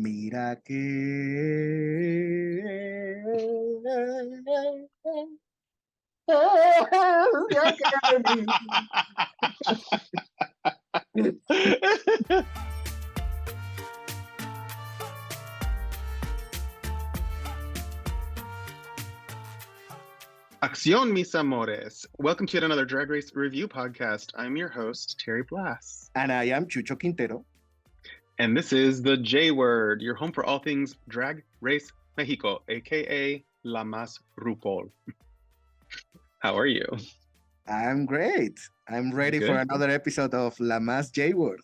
Mira que Acción, mis amores. Welcome to yet another Drag Race review podcast. I'm your host, Terry Blas. And I am Chucho Quintero. And this is TheJWord, your home for all things Drag Race Mexico, aka La Más RuPaul. How are you? I'm great. I'm ready for another episode of La Más J-Word.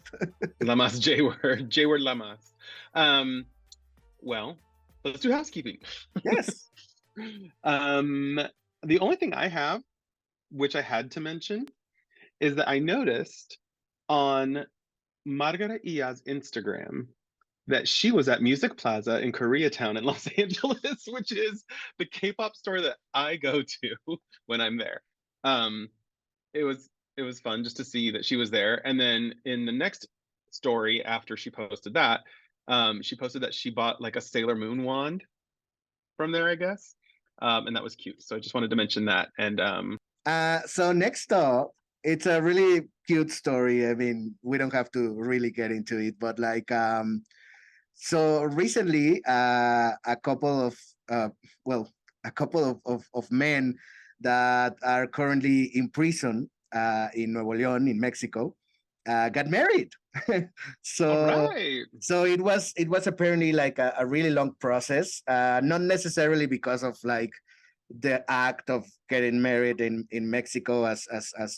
La Más J-Word. J-Word La Más. Well, let's do housekeeping. Yes. The only thing I have, which I had to mention, is that I noticed on Margaret Ia's Instagram that she was at Music Plaza in Koreatown in Los Angeles, which is the K-pop store that I go to when I'm there. It was fun just to see that she was there. And then in the next story after she posted that, she posted that she bought like a Sailor Moon wand from there, I guess. And that was cute. So I just wanted to mention that. And so next up, it's a really cute story. I mean, we don't have to really get into it, but like, so recently, a couple of men that are currently in prison in Nuevo León, in Mexico, got married. So it was apparently like a really long process, not necessarily because of like the act of getting married in Mexico as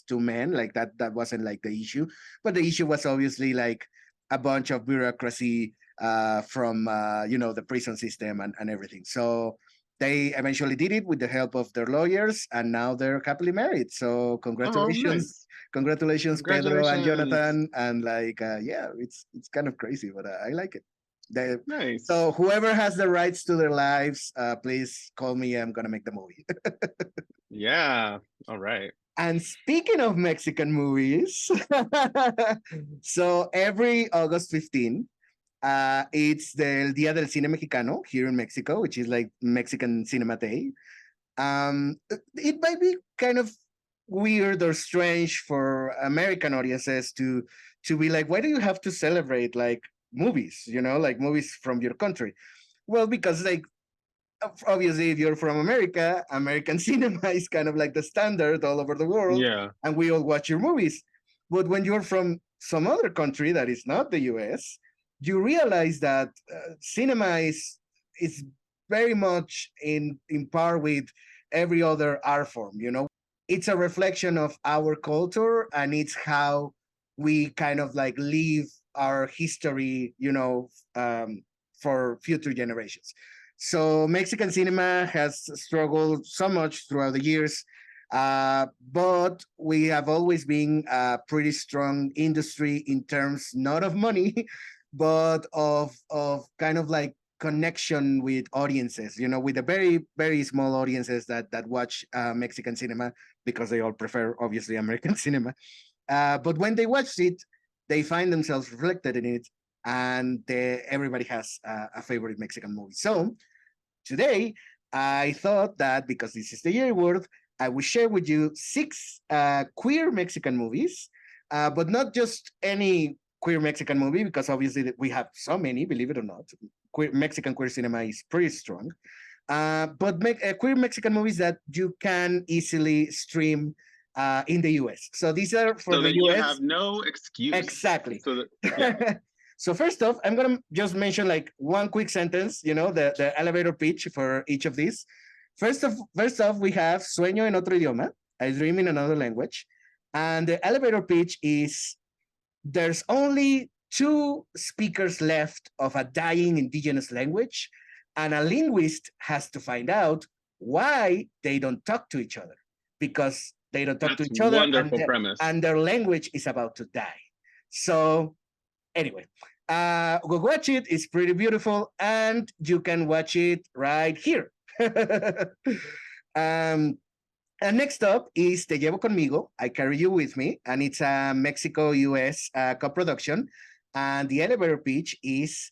two men, like that wasn't like the issue, but the issue was obviously like a bunch of bureaucracy from the prison system and everything. So they eventually did it with the help of their lawyers, and now they're happily married. So congratulations. Congratulations, Pedro and Jonathan. And like, it's kind of crazy, but I like it. Nice. So whoever has the rights to their lives, please call me. I'm going to make the movie. Yeah. All right. And speaking of Mexican movies, so every August 15th, it's the Día del Cine Mexicano here in Mexico, which is like Mexican Cinema Day. It might be kind of weird or strange for American audiences to be like, why do you have to celebrate like movies, like movies from your country? Well, because like, obviously, if you're from America, American cinema is kind of like the standard all over the world. Yeah. And we all watch your movies. But when you're from some other country that is not the US, you realize that cinema is very much in par with every other art form, It's a reflection of our culture, and it's how we kind of like live our history, for future generations. So Mexican cinema has struggled so much throughout the years, but we have always been a pretty strong industry in terms not of money, but of kind of like connection with audiences, with the very, very small audiences that watch Mexican cinema, because they all prefer, obviously, American cinema. But when they watch it, they find themselves reflected in it, and everybody has a favorite Mexican movie. So today, I thought that because this is the TheJWord, I will share with you 6 queer Mexican movies, but not just any queer Mexican movie, because obviously we have so many, believe it or not. Mexican queer cinema is pretty strong. But queer Mexican movies that you can easily stream in the US. So these are for so the that US. You have no excuse. Exactly. So that, So first off, I'm going to just mention like one quick sentence, the elevator pitch for each of these. First off, we have Sueño en otro idioma, I dream in another language. And the elevator pitch is there's only 2 speakers left of a dying indigenous language, and a linguist has to find out why they don't talk to each other, because they don't talk to each other, and their language is about to die. So anyway, go watch it. It's pretty beautiful, and you can watch it right here. And next up is Te Llevo Conmigo, I Carry You With Me, and it's a Mexico-US co-production. And the elevator pitch is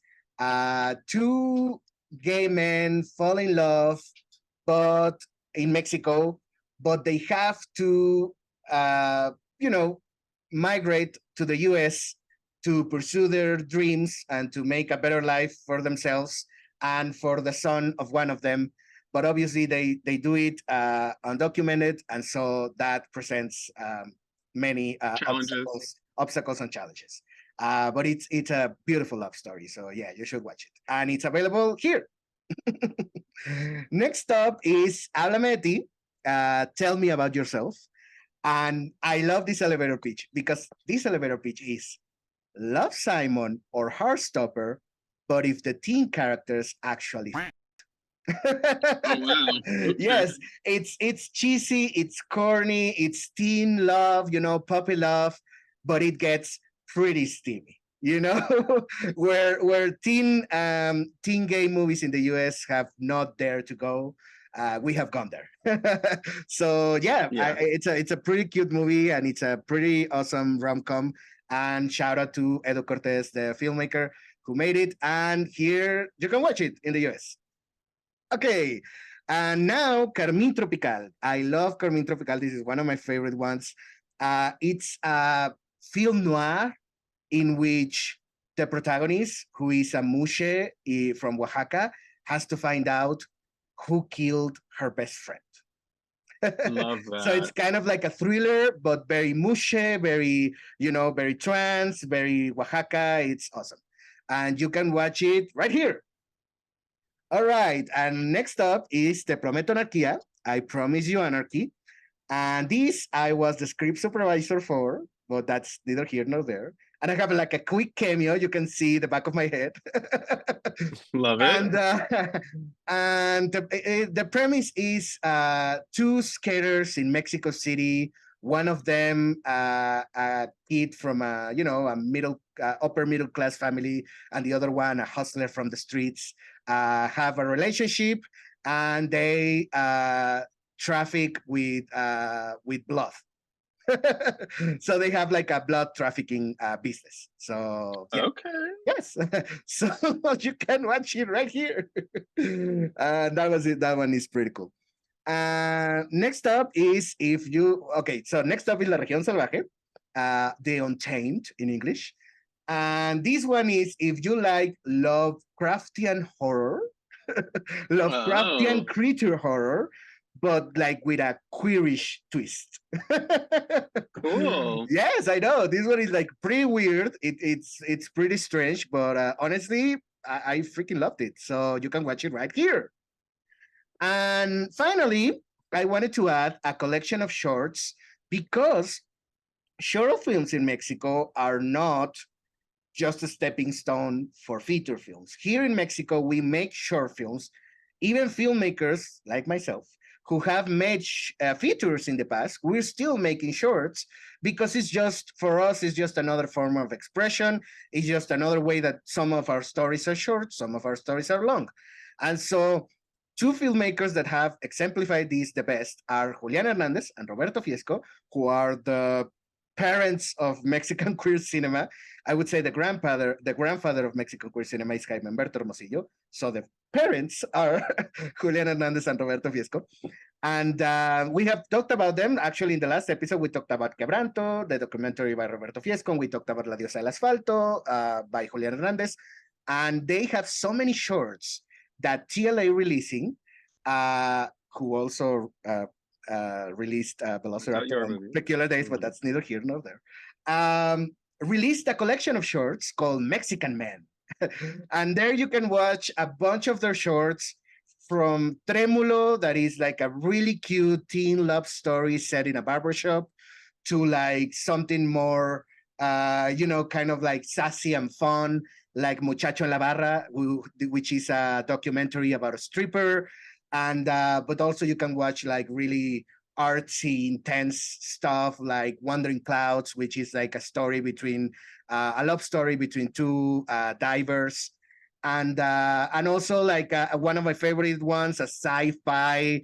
Two gay men fall in love, but in Mexico, but they have to, you know, migrate to the US to pursue their dreams and to make a better life for themselves and for the son of one of them. But obviously, they do it undocumented, and so that presents many Challenges. obstacles and challenges. But it's a beautiful love story, so yeah, you should watch it, and it's available here. Next up is Alameti. Tell me about yourself. And I love this elevator pitch because this elevator pitch is Love Simon or Heartstopper, but if the teen characters actually. Oh wow! Okay. Yes, it's cheesy, it's corny, it's teen love, you know, puppy love, but it gets pretty steamy. You know, where teen gay movies in the US have not dared to go, we have gone there. So yeah, Yeah. it's a pretty cute movie and it's a pretty awesome rom-com. And shout out to Edo Cortez, the filmmaker who made it. And here you can watch it in the US. Okay, and now Carmín Tropical. I love Carmín Tropical. This is one of my favorite ones. It's a film noir in which the protagonist, who is a mushe from Oaxaca, has to find out who killed her best friend. Love that. So it's kind of like a thriller, but very mushe, very, you know, very trans, very Oaxaca. It's awesome. And you can watch it right here. All right, and next up is Te Prometo Anarquía, I Promise You Anarchy. And this I was the script supervisor for, but that's neither here nor there. And I have like a quick cameo. You can see the back of my head. Love it. And the premise is two skaters in Mexico City. One of them, a kid from a upper middle class family, and the other one, a hustler from the streets, have a relationship, and they traffic with blood. So they have like a blood trafficking business. So yeah. Okay. Yes. So you can watch it right here. That was it. That one is pretty cool. Next up is next up is La Región Salvaje, The Untamed in English. And this one is if you like Lovecraftian horror, Lovecraftian creature horror, but like with a queerish twist. Cool. Yes, I know. This one is like pretty weird. It's pretty strange, but honestly, I freaking loved it. So you can watch it right here. And finally, I wanted to add a collection of shorts because short films in Mexico are not just a stepping stone for feature films. Here in Mexico, we make short films. Even filmmakers like myself who have made features in the past, we're still making shorts because it's just, for us, it's just another form of expression. It's just another way that some of our stories are short, some of our stories are long. And so two filmmakers that have exemplified this the best are Julián Hernández and Roberto Fiesco, who are the parents of Mexican queer cinema. I would say the grandfather of Mexican queer cinema is Jaime Humberto Hermosillo. So the parents are Julián Hernández and Roberto Fiesco. And we have talked about them. Actually, in the last episode, we talked about Quebranto, the documentary by Roberto Fiesco, and we talked about La Diosa del Asfalto by Julián Hernández. And they have so many shorts that TLA Releasing, who also released Velociraptor on Peculiar Days, but that's neither here nor there, released a collection of shorts called Mexican Men. And there you can watch a bunch of their shorts, from Trémulo, that is like a really cute teen love story set in a barbershop, to like something more, kind of like sassy and fun, like Muchacho en la Barra, which is a documentary about a stripper. And but also you can watch like really artsy, intense stuff like Wandering Clouds, which is like a story between a love story between two divers. And also like one of my favorite ones, a sci-fi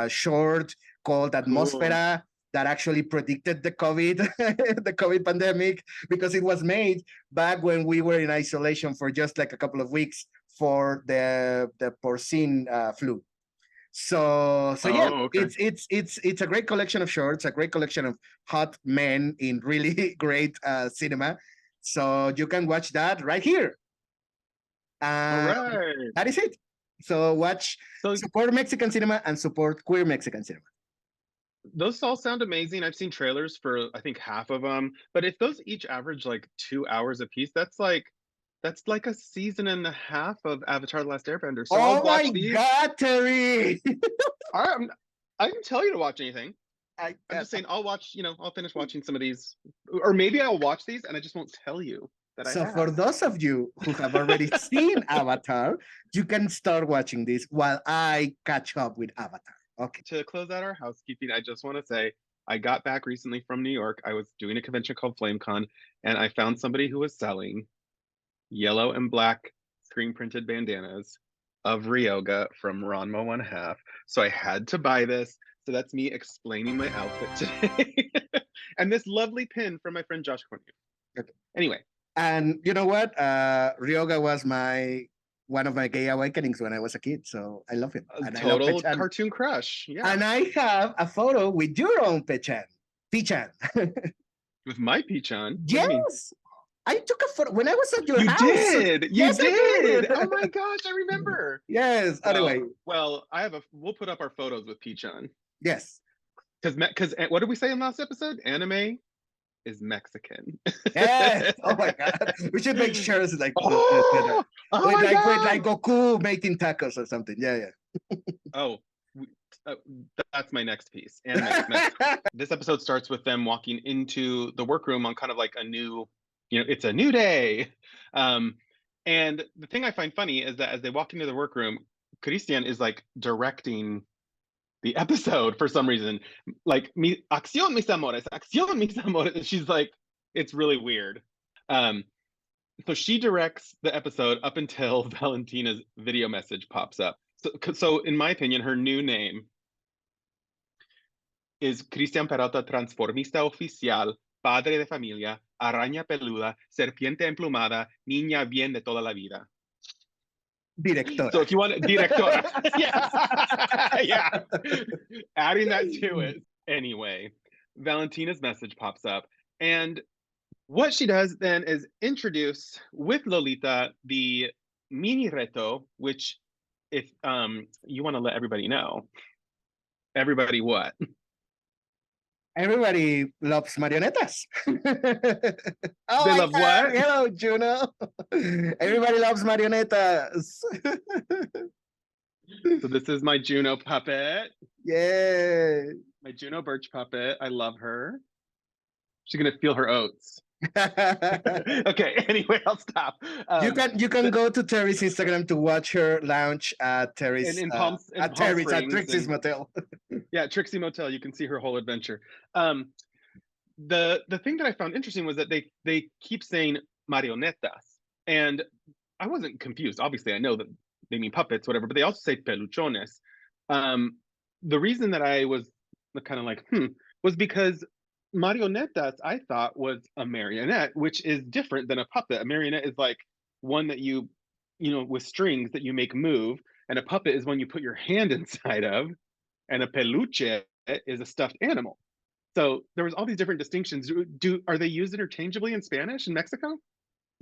short called Atmosfera, that actually predicted the the COVID pandemic, because it was made back when we were in isolation for just like a couple of weeks for the porcine flu. So yeah, okay. it's a great collection of shorts, a great collection of hot men in really great cinema. So you can watch that right here. All right. That is it. So So support Mexican cinema and support queer Mexican cinema. those all sound amazing. I've seen trailers for I think half of them, but if those each average like 2 hours a piece, that's like a season and a half of Avatar: The Last Airbender. So I'll Oh my watch these. God, Terry! I didn't tell you to watch anything. I'm just saying I'll watch. I'll finish watching some of these, or maybe I'll watch these and I just won't tell you that I So have. for those of you who have already seen Avatar, you can start watching this while I catch up with Avatar. Okay. To close out our housekeeping, I just want to say I got back recently from New York. I was doing a convention called FlameCon, and I found somebody who was selling yellow and black screen printed bandanas of Ryoga from Ranma 1/2. So I had to buy this. So that's me explaining my outfit today. And this lovely pin from my friend Josh Cornu. Okay. Anyway. And you know what? Ryoga was one of my gay awakenings when I was a kid. So I love him. And total cartoon crush. Yeah. And I have a photo with your own Pichan. With my Pichan? Yes. I took a photo when I was at your house. You did. Yes, you did. I did. Oh my gosh, I remember. Yes. Anyway. Well, we'll put up our photos with Pichan. Yes. Because what did we say in last episode? Anime is Mexican. Yes. Oh my God. We should make shirts like with Goku making tacos or something. Yeah. That's my next piece. Anime. This episode starts with them walking into the workroom on kind of like a new, it's a new day. And the thing I find funny is that as they walk into the workroom, Cristian is like directing the episode for some reason, like acción mis amores, and she's like, it's really weird. So she directs the episode up until Valentina's video message pops up. So in my opinion, her new name is Cristian Peralta, Transformista Oficial, Padre de Familia, Araña Peluda, Serpiente Emplumada, Niña Bien de Toda la Vida. Directora. So if you want directora, yeah, adding that to it. Anyway, Valentina's message pops up, and what she does then is introduce with Lolita the mini reto, which, if you want to let everybody know, everybody what? Everybody loves marionetas. They love what? Hello, Juno. Everybody loves marionetas. So this is my Juno puppet. Yeah. My Juno birch puppet. I love her. She's gonna feel her oats. Okay. Anyway, I'll stop. You can go to Terry's Instagram to watch her lounge at Terry's at Trixie's Motel. Yeah, Trixie Motel. You can see her whole adventure. The thing that I found interesting was that they keep saying marionetas, and I wasn't confused. Obviously, I know that they mean puppets, whatever, but they also say peluchones. The reason that I was kind of like was because marionetas, I thought, was a marionette, which is different than a puppet. A marionette is like one that you with strings that you make move, and a puppet is one you put your hand inside of, and a peluche is a stuffed animal. So there was all these different distinctions. Are they used interchangeably in Spanish in Mexico?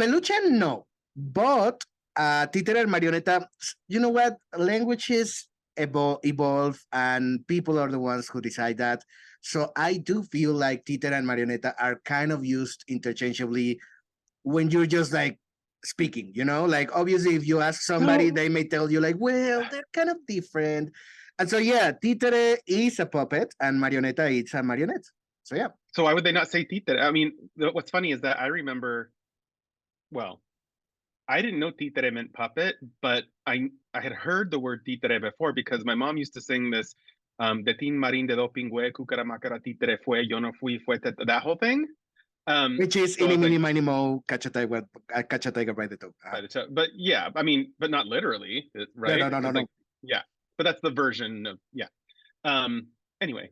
Peluche, no, but títere and marioneta. You know what? Languages evolve, and people are the ones who decide that. So I do feel like títere and marioneta are kind of used interchangeably when you're just like speaking, like obviously if you ask somebody, they may tell you like, well, they're kind of different. And so, yeah, títere is a puppet and marioneta is a marionette. So, yeah. So why would they not say títere? I mean, what's funny is that I remember, well, I didn't know títere meant puppet, but I had heard the word títere before because my mom used to sing this de tin marín de do pingüe, cucaramácara títere fue, yo no fui, fue, that whole thing. Which is so mini mini mo catch a tiger by the toe. But yeah, I mean, but not literally, right? No. Yeah, but that's the version of, yeah. Anyway,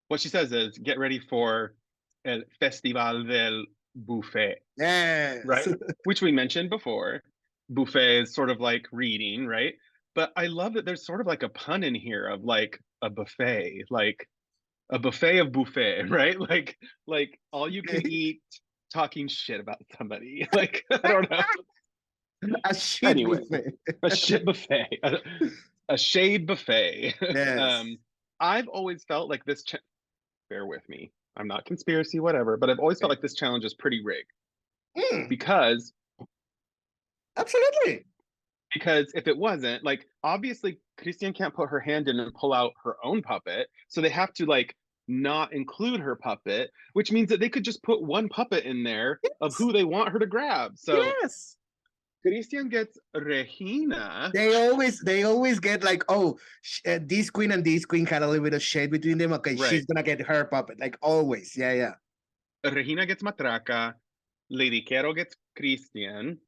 what she says is, get ready for el Festival del Buffet, Yes. right? Which we mentioned before. Buffet is sort of like reading, right? But I love that there's sort of like a pun in here of like a buffet, like a buffet of buffet, right? Like all you can Okay. eat talking shit about somebody. Like I don't know. A shit Anyway, buffet. a shit buffet, a shade buffet. Yes. um, I've always felt like this. Bear with me. I'm not conspiracy, whatever, but I've always felt Okay. like this challenge is pretty rigged Mm, because absolutely. if it wasn't, like, obviously Cristian can't put her hand in and pull out her own puppet, so they have to like not include her puppet, which means that they could just put one puppet in there of Yes. who they want her to grab. So Yes. Cristian gets Regina. They always get like, oh, this queen and this queen had a little bit of shade between them. Okay, Right. she's gonna get her puppet. Like always. Yeah, yeah. Regina gets Matraca. Lady Quero gets Cristian.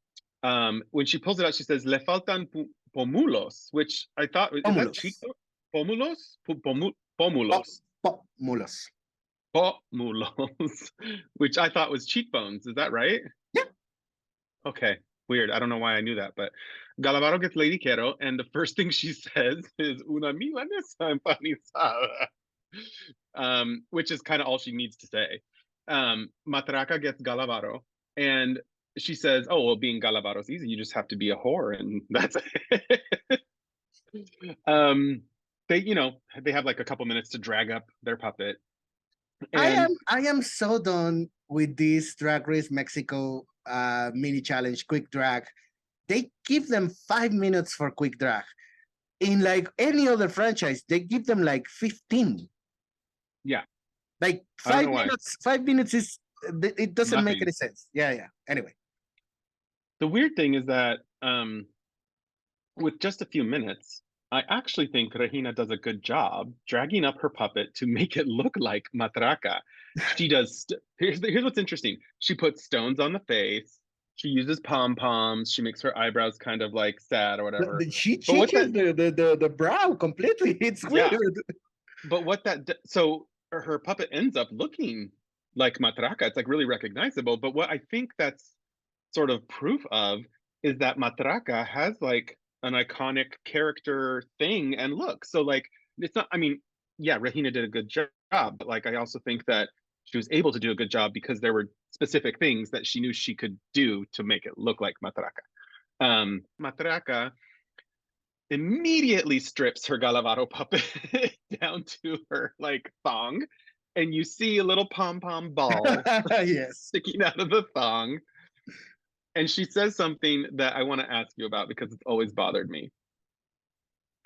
When she pulls it out, she says, Le faltan pomulos, which I thought, is that Pomulos. Chico? Pomulos? Pop, Pomulos. pop, mulos. Pomulos, which I thought was cheekbones. Is that right? Yeah. Okay, weird. I don't know why I knew that, but Galavaro gets Lady Quero, and the first thing she says is una milanesa empanizada, which is kind of all she needs to say. Matraca gets Galavaro, and she says, "Oh, well, being Galavaro is easy. You just have to be a whore, and that's it." They have like a couple minutes to drag up their puppet, and I am so done with this Drag Race Mexico mini challenge quick drag. They give them 5 minutes for quick drag. In like any other franchise, they give them like 15. yeah, Like I don't 5 know why. minutes. 5 minutes is it doesn't make Nothing. any sense. Yeah, yeah. Anyway. The weird thing is that with just a few minutes, I actually think Regina does a good job dragging up her puppet to make it look like Matraca. She does. Here's what's interesting. She puts stones on the face. She uses pom poms. She makes her eyebrows kind of like sad or whatever. She But what that? changes the brow completely. It's Yeah. weird. But what that? So her puppet ends up looking like Matraca. It's like really recognizable. But what I think that's sort of proof of is that Matraca has like an iconic character thing and look. So like it's not, I mean, yeah, Regina did a good job, but like I also think that she was able to do a good job because there were specific things that she knew she could do to make it look like Matraca. Matraca immediately strips her Galavaro puppet down to her like thong, and you see a little pom-pom ball Yes. sticking out of the thong. And she says something that I want to ask you about because it's always bothered me.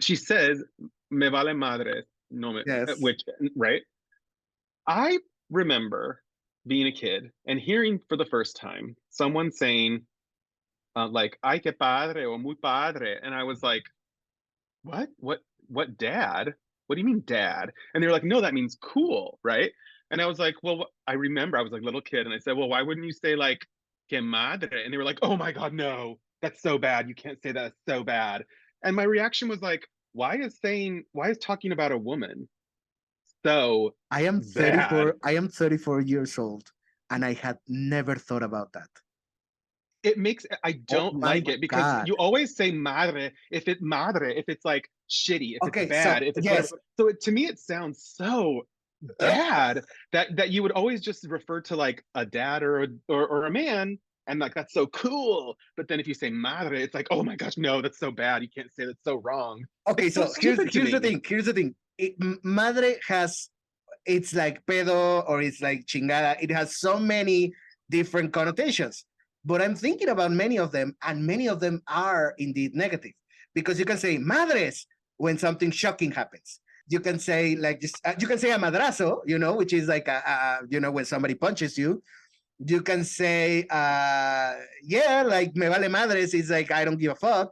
She says, "Me vale madre," no me, Yes. which, right? I remember being a kid and hearing for the first time someone saying, like, "Ay, que padre," or "muy padre," and I was like, "What? What? Dad? What do you mean, dad?" And they were like, "No, that means cool, right?" And I was like, "Well, I remember I was like a little kid, and I said, well, why wouldn't you say like que madre?" And they were like, "Oh my god, no, that's so bad. You can't say that. It's so bad." And my reaction was like, why is talking about a woman so I am bad? 34. I am 34 years old, and I had never thought about that. It makes I Oh don't my like it because God. you always say madre if it's like shitty, if it's Okay, so bad, if it's yes, whatever. So to me it sounds so bad that you would always just refer to like a dad or a man, and like that's so cool. But then if you say madre, it's like, oh my gosh, no, that's so bad. You can't say that's so wrong. okay, It's so so here's stupid to here's the me. thing. Here's the thing. Madre has, it's like pedo or it's like chingada. It has so many different connotations. But I'm thinking about many of them, and many of them are indeed negative because you can say madres when something shocking happens. You can say like just you can say a madrazo, which is like when somebody punches you. You can say yeah, like me vale madres is like I don't give a fuck.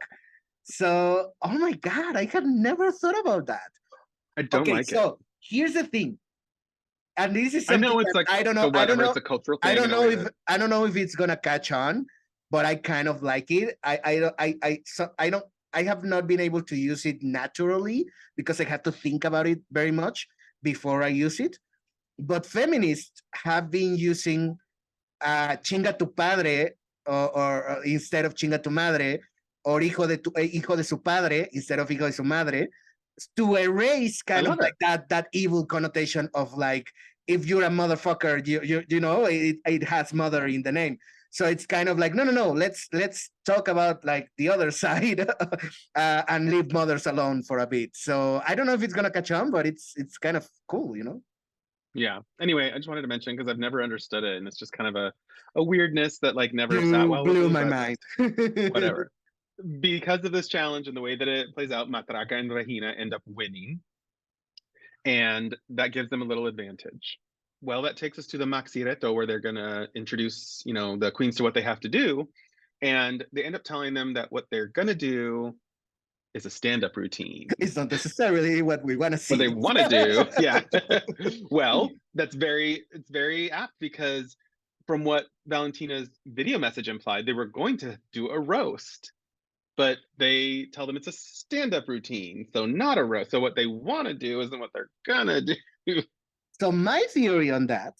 So, oh my God, I had never thought about that. I don't Okay, like it. so here's the thing, and this is I something know it's that like I don't the know. I don't whatever, know. it's a cultural I thing don't in a know way if that I don't know if it's gonna catch on, but I kind of like it. I don't. I have not been able to use it naturally because I have to think about it very much before I use it. but feminists have been using chinga tu padre or instead of chinga tu madre, or hijo de su padre instead of hijo de su madre, to erase kind of like that evil connotation of like, if you're a motherfucker, you know, it has mother in the name. So it's kind of like, no, let's talk about like the other side and leave mothers alone for a bit. So I don't know if it's gonna catch on, but it's kind of cool, you know. Yeah. Anyway, I just wanted to mention because I've never understood it, and it's just kind of a weirdness that like never sat well with blew me. my But mind. whatever. Because of this challenge and the way that it plays out, Matraca and Regina end up winning, and that gives them a little advantage. Well, that takes us to the Maxi-Reto, where they're gonna introduce, you know, the queens to what they have to do, and they end up telling them that what they're gonna do is a stand-up routine. It's not necessarily what we want to see. What they want to do, yeah. Well, it's very apt, because from what Valentina's video message implied, they were going to do a roast, but they tell them it's a stand-up routine, so not a roast. So what they want to do isn't what they're gonna do. So my theory on that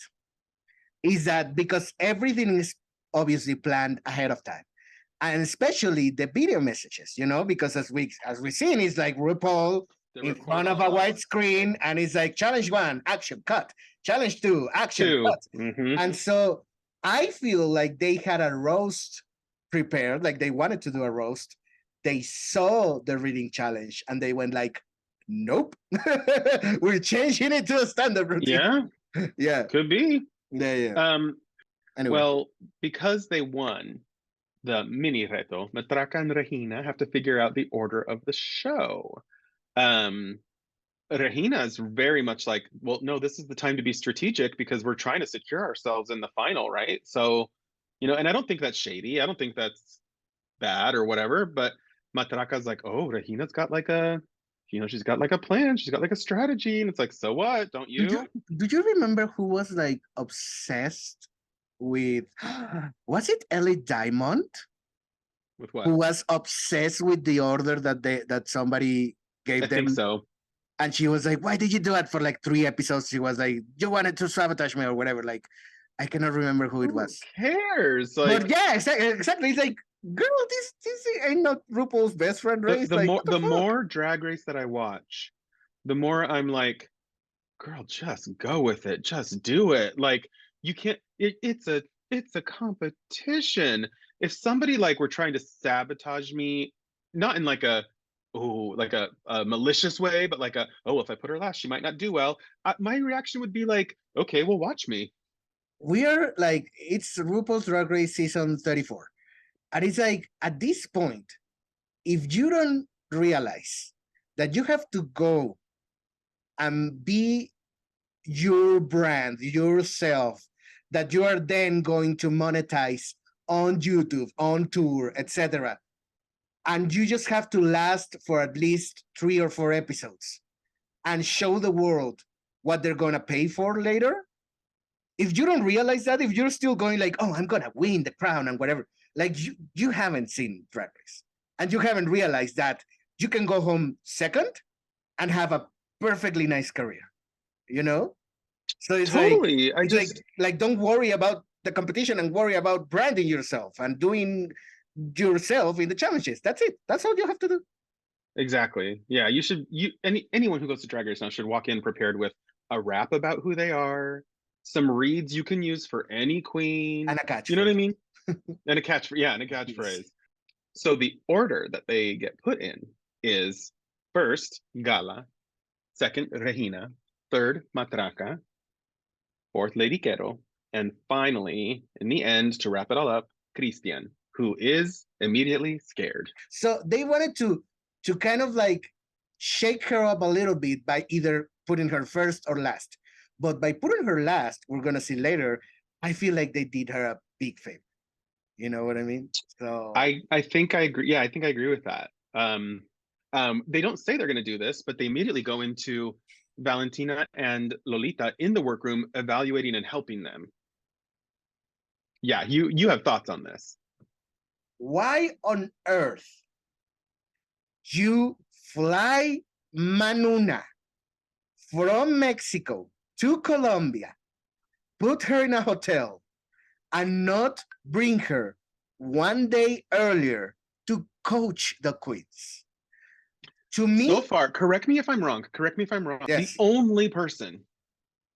is that because everything is obviously planned ahead of time, and especially the video messages, you know, because as we've seen, it's like RuPaul in front of a white screen, and it's like challenge 1, action, cut. Challenge 2, action, cut. Mm-hmm. And so I feel like they had a roast prepared, like they wanted to do a roast. They saw the reading challenge and they went like, nope, we're changing it to a standard routine. Yeah. Yeah. Could be. Yeah. Anyway. Well, because they won the mini reto, Matraca and Regina have to figure out the order of the show. Regina is very much like, well, no, this is the time to be strategic because we're trying to secure ourselves in the final, right? So, you know, and I don't think that's shady. I don't think that's bad or whatever, but Matraca's like, oh, Regina's got like a, you know, she's got like a plan. She's got like a strategy. And it's like, so what? Don't you? Do you remember who was like obsessed with, was it Ellie Diamond? With what? Who was obsessed with the order that somebody gave them. I think so. And she was like, why did you do it for like 3 episodes? She was like, you wanted to sabotage me or whatever. Like, I cannot remember who it was. Who cares? Like, but yeah, exactly. It's like, girl, this ain't not RuPaul's best friend race. The more Drag Race that I watch, the more I'm like, girl, just go with it. Just do it. Like, you can't, it's a competition. If somebody like were trying to sabotage me, not in like a malicious way, but like if I put her last, she might not do well. My reaction would be like, okay, well, watch me. We are like, it's RuPaul's Drag Race season 34. And it's like, at this point, if you don't realize that you have to go and be your brand, yourself, that you are then going to monetize on YouTube, on tour, etc., and you just have to last for at least 3 or 4 episodes and show the world what they're going to pay for later. If you don't realize that, if you're still going like, oh, I'm going to win the crown and whatever, like you haven't seen Drag Race and you haven't realized that you can go home second and have a perfectly nice career, you know? So it's totally. Like don't worry about the competition and worry about branding yourself and doing yourself in the challenges. That's it. That's all you have to do. Exactly. Yeah, anyone who goes to Drag Race now should walk in prepared with a rap about who they are, some reads you can use for any queen, and a catchphrase. You know what I mean? and a catchphrase. Yes. So the order that they get put in is first Gala, second Regina, third Matraca, fourth Lady Quero, and finally, in the end, to wrap it all up, Cristian, who is immediately scared. So they wanted to kind of like shake her up a little bit by either putting her first or last. But by putting her last, we're going to see later, I feel like they did her a big favor. You know what I mean? So I think I agree. Yeah, I think I agree with that. They don't say they're going to do this, but they immediately go into Valentina and Lolita in the workroom, evaluating and helping them. Yeah, you have thoughts on this. Why on earth you fly Manu Nna from Mexico to Colombia, put her in a hotel, and not bring her one day earlier to coach the queens. To me, so far, correct me if I'm wrong. Correct me if I'm wrong. yes. The only person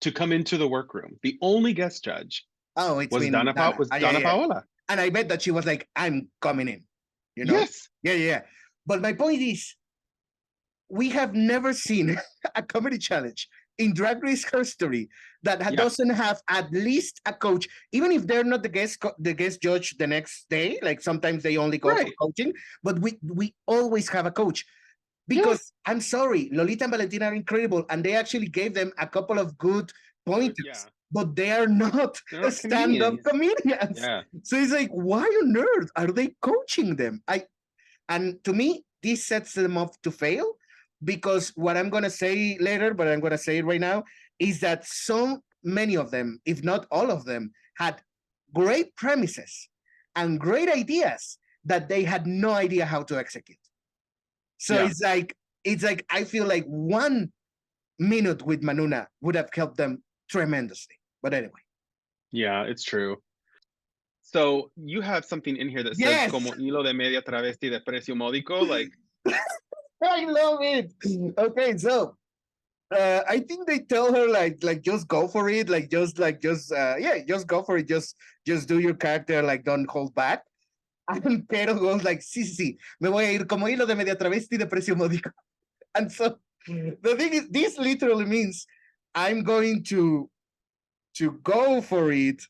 to come into the workroom, the only guest judge, Oh, it's was been Dana. Dana Paola. And I bet that she was like, I'm coming in. You know? Yes. Yeah. But my point is, we have never seen a comedy challenge in Drag Race history that doesn't have at least a coach, even if they're not the guest judge the next day. Like sometimes they only go for coaching, but we always have a coach. Because I'm sorry, Lolita and Valentina are incredible, and they actually gave them a couple of good pointers, but they are not stand-up comedians. Yeah. So it's like, why on earth are they coaching them? And to me, this sets them up to fail, because what I'm gonna say later, but I'm gonna say it right now, is that so many of them, if not all of them, had great premises and great ideas that they had no idea how to execute. So it's like I feel like 1 minute with Manu Nna would have helped them tremendously. But anyway. Yeah, it's true. So you have something in here that says como hilo de media travesti de precio módico, like. I love it. Okay, so I think they tell her like just go for it, just go for it, just do your character, like don't hold back. And Quintero goes like, sí, me voy a ir como hilo de media travesti de precio módico. And so the thing is, this literally means I'm going to go for it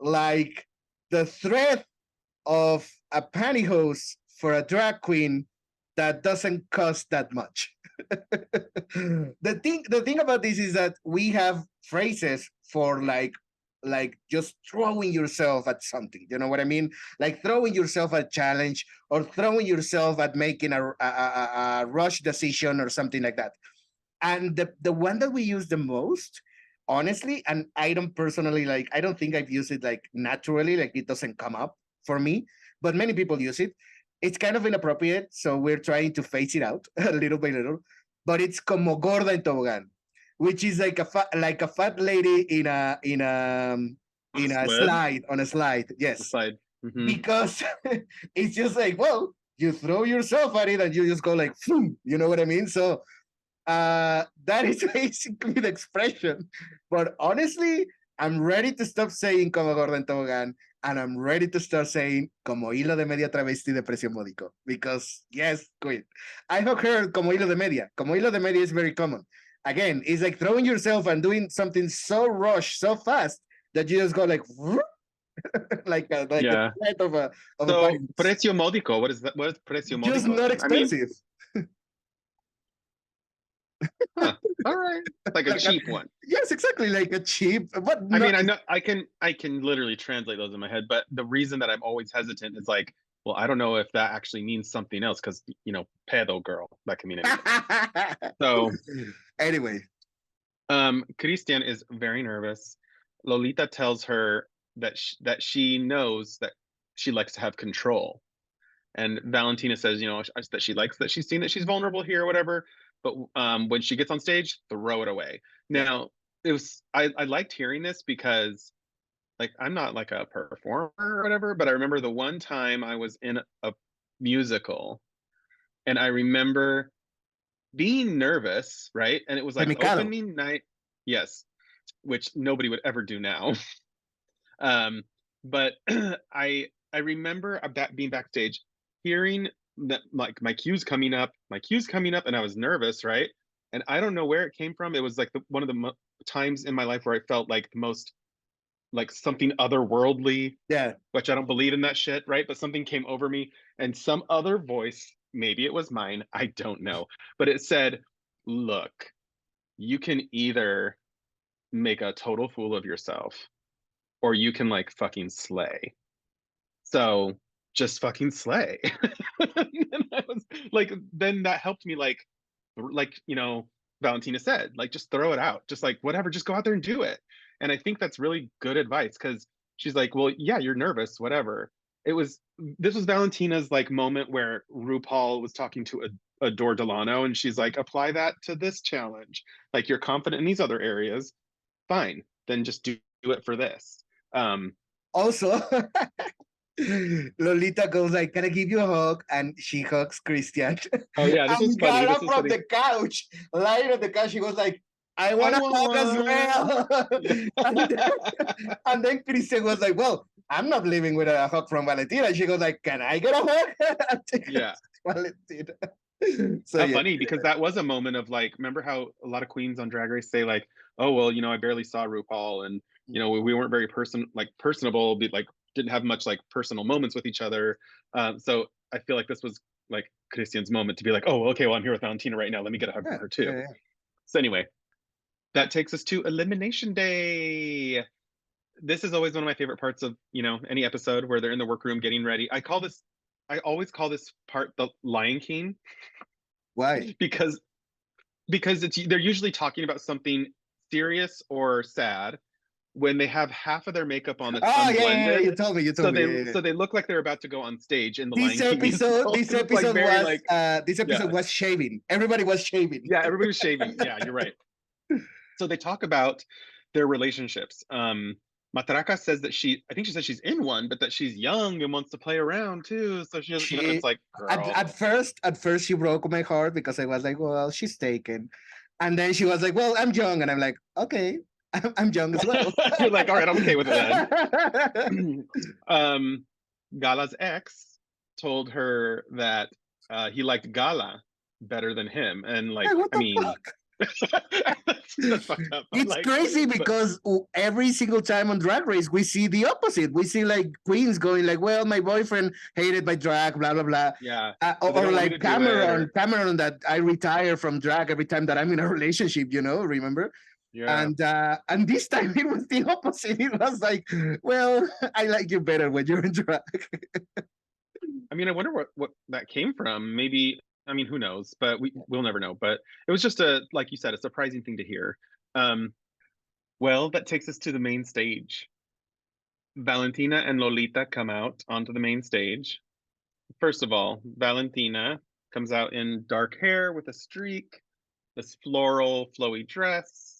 like the thread of a pantyhose for a drag queen that doesn't cost that much. The thing about this is that we have phrases for like just throwing yourself at something. You know what I mean? Like throwing yourself at a challenge, or throwing yourself at making a rush decision or something like that. And the one that we use the most, honestly, and I don't personally like, I don't think I've used it like naturally, like it doesn't come up for me, but many people use it. It's kind of inappropriate, so we're trying to phase it out little by little. But it's como gorda en tobogán, which is like a fat lady in a slide, on a slide. Yes, slide. Mm-hmm. Because it's just like, well, you throw yourself at it and you just go like, phoom, you know what I mean? So that is basically the expression. But honestly, I'm ready to stop saying como gorda en tobogán, and I'm ready to start saying como hilo de media travesti de precio módico, because yes, queen, I have heard como hilo de media. Como hilo de media is very common. Again, it's like throwing yourself and doing something so rush, so fast that you just go like like a threat of a precio módico, what is that? What is precio módico? Just not expensive. Huh. All right, like a cheap one. Yes, exactly, like a cheap. But I mean, I know I can literally translate those in my head, but the reason that I'm always hesitant is like, well, I don't know if that actually means something else, because pedo girl, that can mean anything. So anyway, Cristian is very nervous. Lolita tells her that she knows that she likes to have control, and Valentina says, that she likes that she's seen that she's vulnerable here or whatever. But when she gets on stage, throw it away. Now, I liked hearing this because, like, I'm not like a performer or whatever, but I remember the one time I was in a musical, and I remember being nervous, right? And it was like opening night, yes, which nobody would ever do now. But I remember being backstage, hearing that like my cue's coming up, and I was nervous, right? And I don't know where it came from. It was like one of the times in my life where I felt like the most like something otherworldly. Yeah. Which I don't believe in that shit, right? But something came over me, and some other voice, maybe it was mine, I don't know, but it said, look, you can either make a total fool of yourself, or you can like fucking slay. So just fucking slay. And I was like, then that helped me, like Valentina said, like, just throw it out, just like whatever, just go out there and do it. And I think that's really good advice, because she's like, well, yeah, you're nervous, whatever. This was Valentina's like moment where RuPaul was talking to Adore Delano, and she's like, apply that to this challenge. Like, you're confident in these other areas, fine, then just do it for this. Also, Lolita goes like, "Can I give you a hug?" And she hugs Cristian. Oh yeah, this was And funny. got This up was from funny. the couch, lying on the couch. She goes like, "I want a hug as well." and then Cristian was like, "Well, I'm not living with a hug from Valentina." She goes like, "Can I get a hug?" Yeah. Valentina. How funny, because that was a moment of like, remember how a lot of queens on Drag Race say like, oh well, I barely saw RuPaul, and we weren't very personable, like didn't have much like personal moments with each other. So I feel like this was like Cristian's moment to be like, oh okay, well I'm here with Valentina right now, let me get a hug from her too. Yeah. So anyway, that takes us to Elimination Day. This is always one of my favorite parts of any episode, where they're in the workroom getting ready. I always call this part the Lion King. Why? Because they're usually talking about something serious or sad when they have half of their makeup on that's unblended. Yeah, you told me. So they look like they're about to go on stage in the Lion King musical. This episode Yeah. was shaving. Everybody was shaving. Yeah, everybody was shaving. Yeah, you're right. So they talk about their relationships. Matraca says that I think she said she's in one, but that she's young and wants to play around too. So she doesn't, it's like, girl. At first she broke my heart, because I was like, well, she's taken. And then she was like, well, I'm young. And I'm like, okay, I'm young as well. You're like, all right, I'm okay with it then. Gala's ex told her that he liked Gala better than him. And like, fuck? that's fucked up. It's crazy, because every single time on Drag Race we see the opposite. We see like queens going like, well, my boyfriend hated my drag, blah blah blah. Yeah. Or like Cameron, that I retire from drag every time that I'm in a relationship, remember? Yeah. And this time it was the opposite. It was like, well, I like you better when you're in drag. I wonder what that came from. Maybe, who knows? But we'll never know. But it was just like you said, a surprising thing to hear. Well, that takes us to the main stage. Valentina and Lolita come out onto the main stage. First of all, Valentina comes out in dark hair with a streak, this floral flowy dress.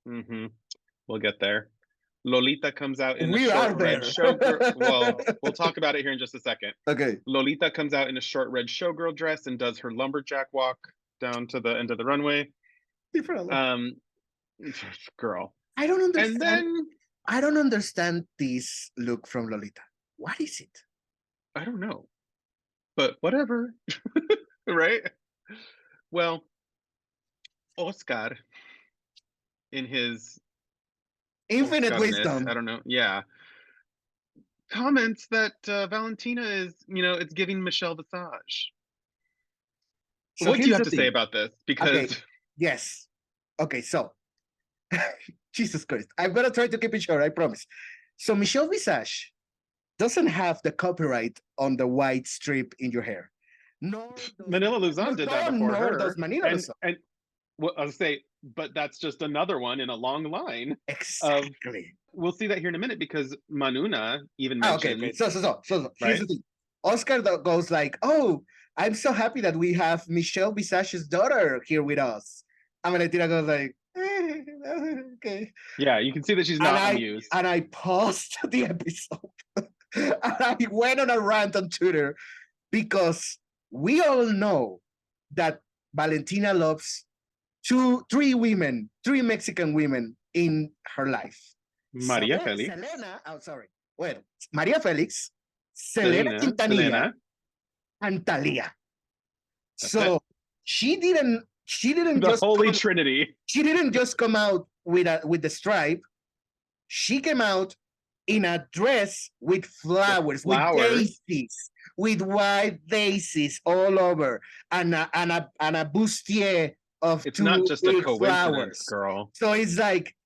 We'll get there. Lolita comes out in a short red showgirl. Well, we'll talk about it here in just a second. Okay. Lolita comes out in a short red showgirl dress and does her lumberjack walk down to the end of the runway. Girl. I don't understand. And then I don't understand this look from Lolita. What is it? I don't know. But whatever. Right? Well, Oscar, in his infinite wisdom, I don't know, yeah, comments that Valentina is, it's giving Michelle Visage. So what do you have to say about this? Because yes. Okay, so Jesus Christ, I'm gonna try to keep it short, I promise. So Michelle Visage doesn't have the copyright on the white strip in your hair. No, Manila Luzon did that before her. And well, I'll say, but that's just another one in a long line. Exactly. We'll see that here in a minute, because Manu Nna even mentioned. Okay. So here's the thing. Oscar goes like, "Oh, I'm so happy that we have Michelle Visage's daughter here with us." And Valentina goes like, okay. Yeah, you can see that she's not amused. And I paused the episode. And I went on a rant on Twitter, because we all know that Valentina loves three Mexican women in her life. Maria Felix. Maria Felix, Selena Quintanilla, and Thalia. So she didn't the Holy Trinity. She didn't just come out with the stripe. She came out in a dress with flowers. With daisies, with white daisies all over, and a bustier of it's not just a coincidence, flowers. Girl. So it's like,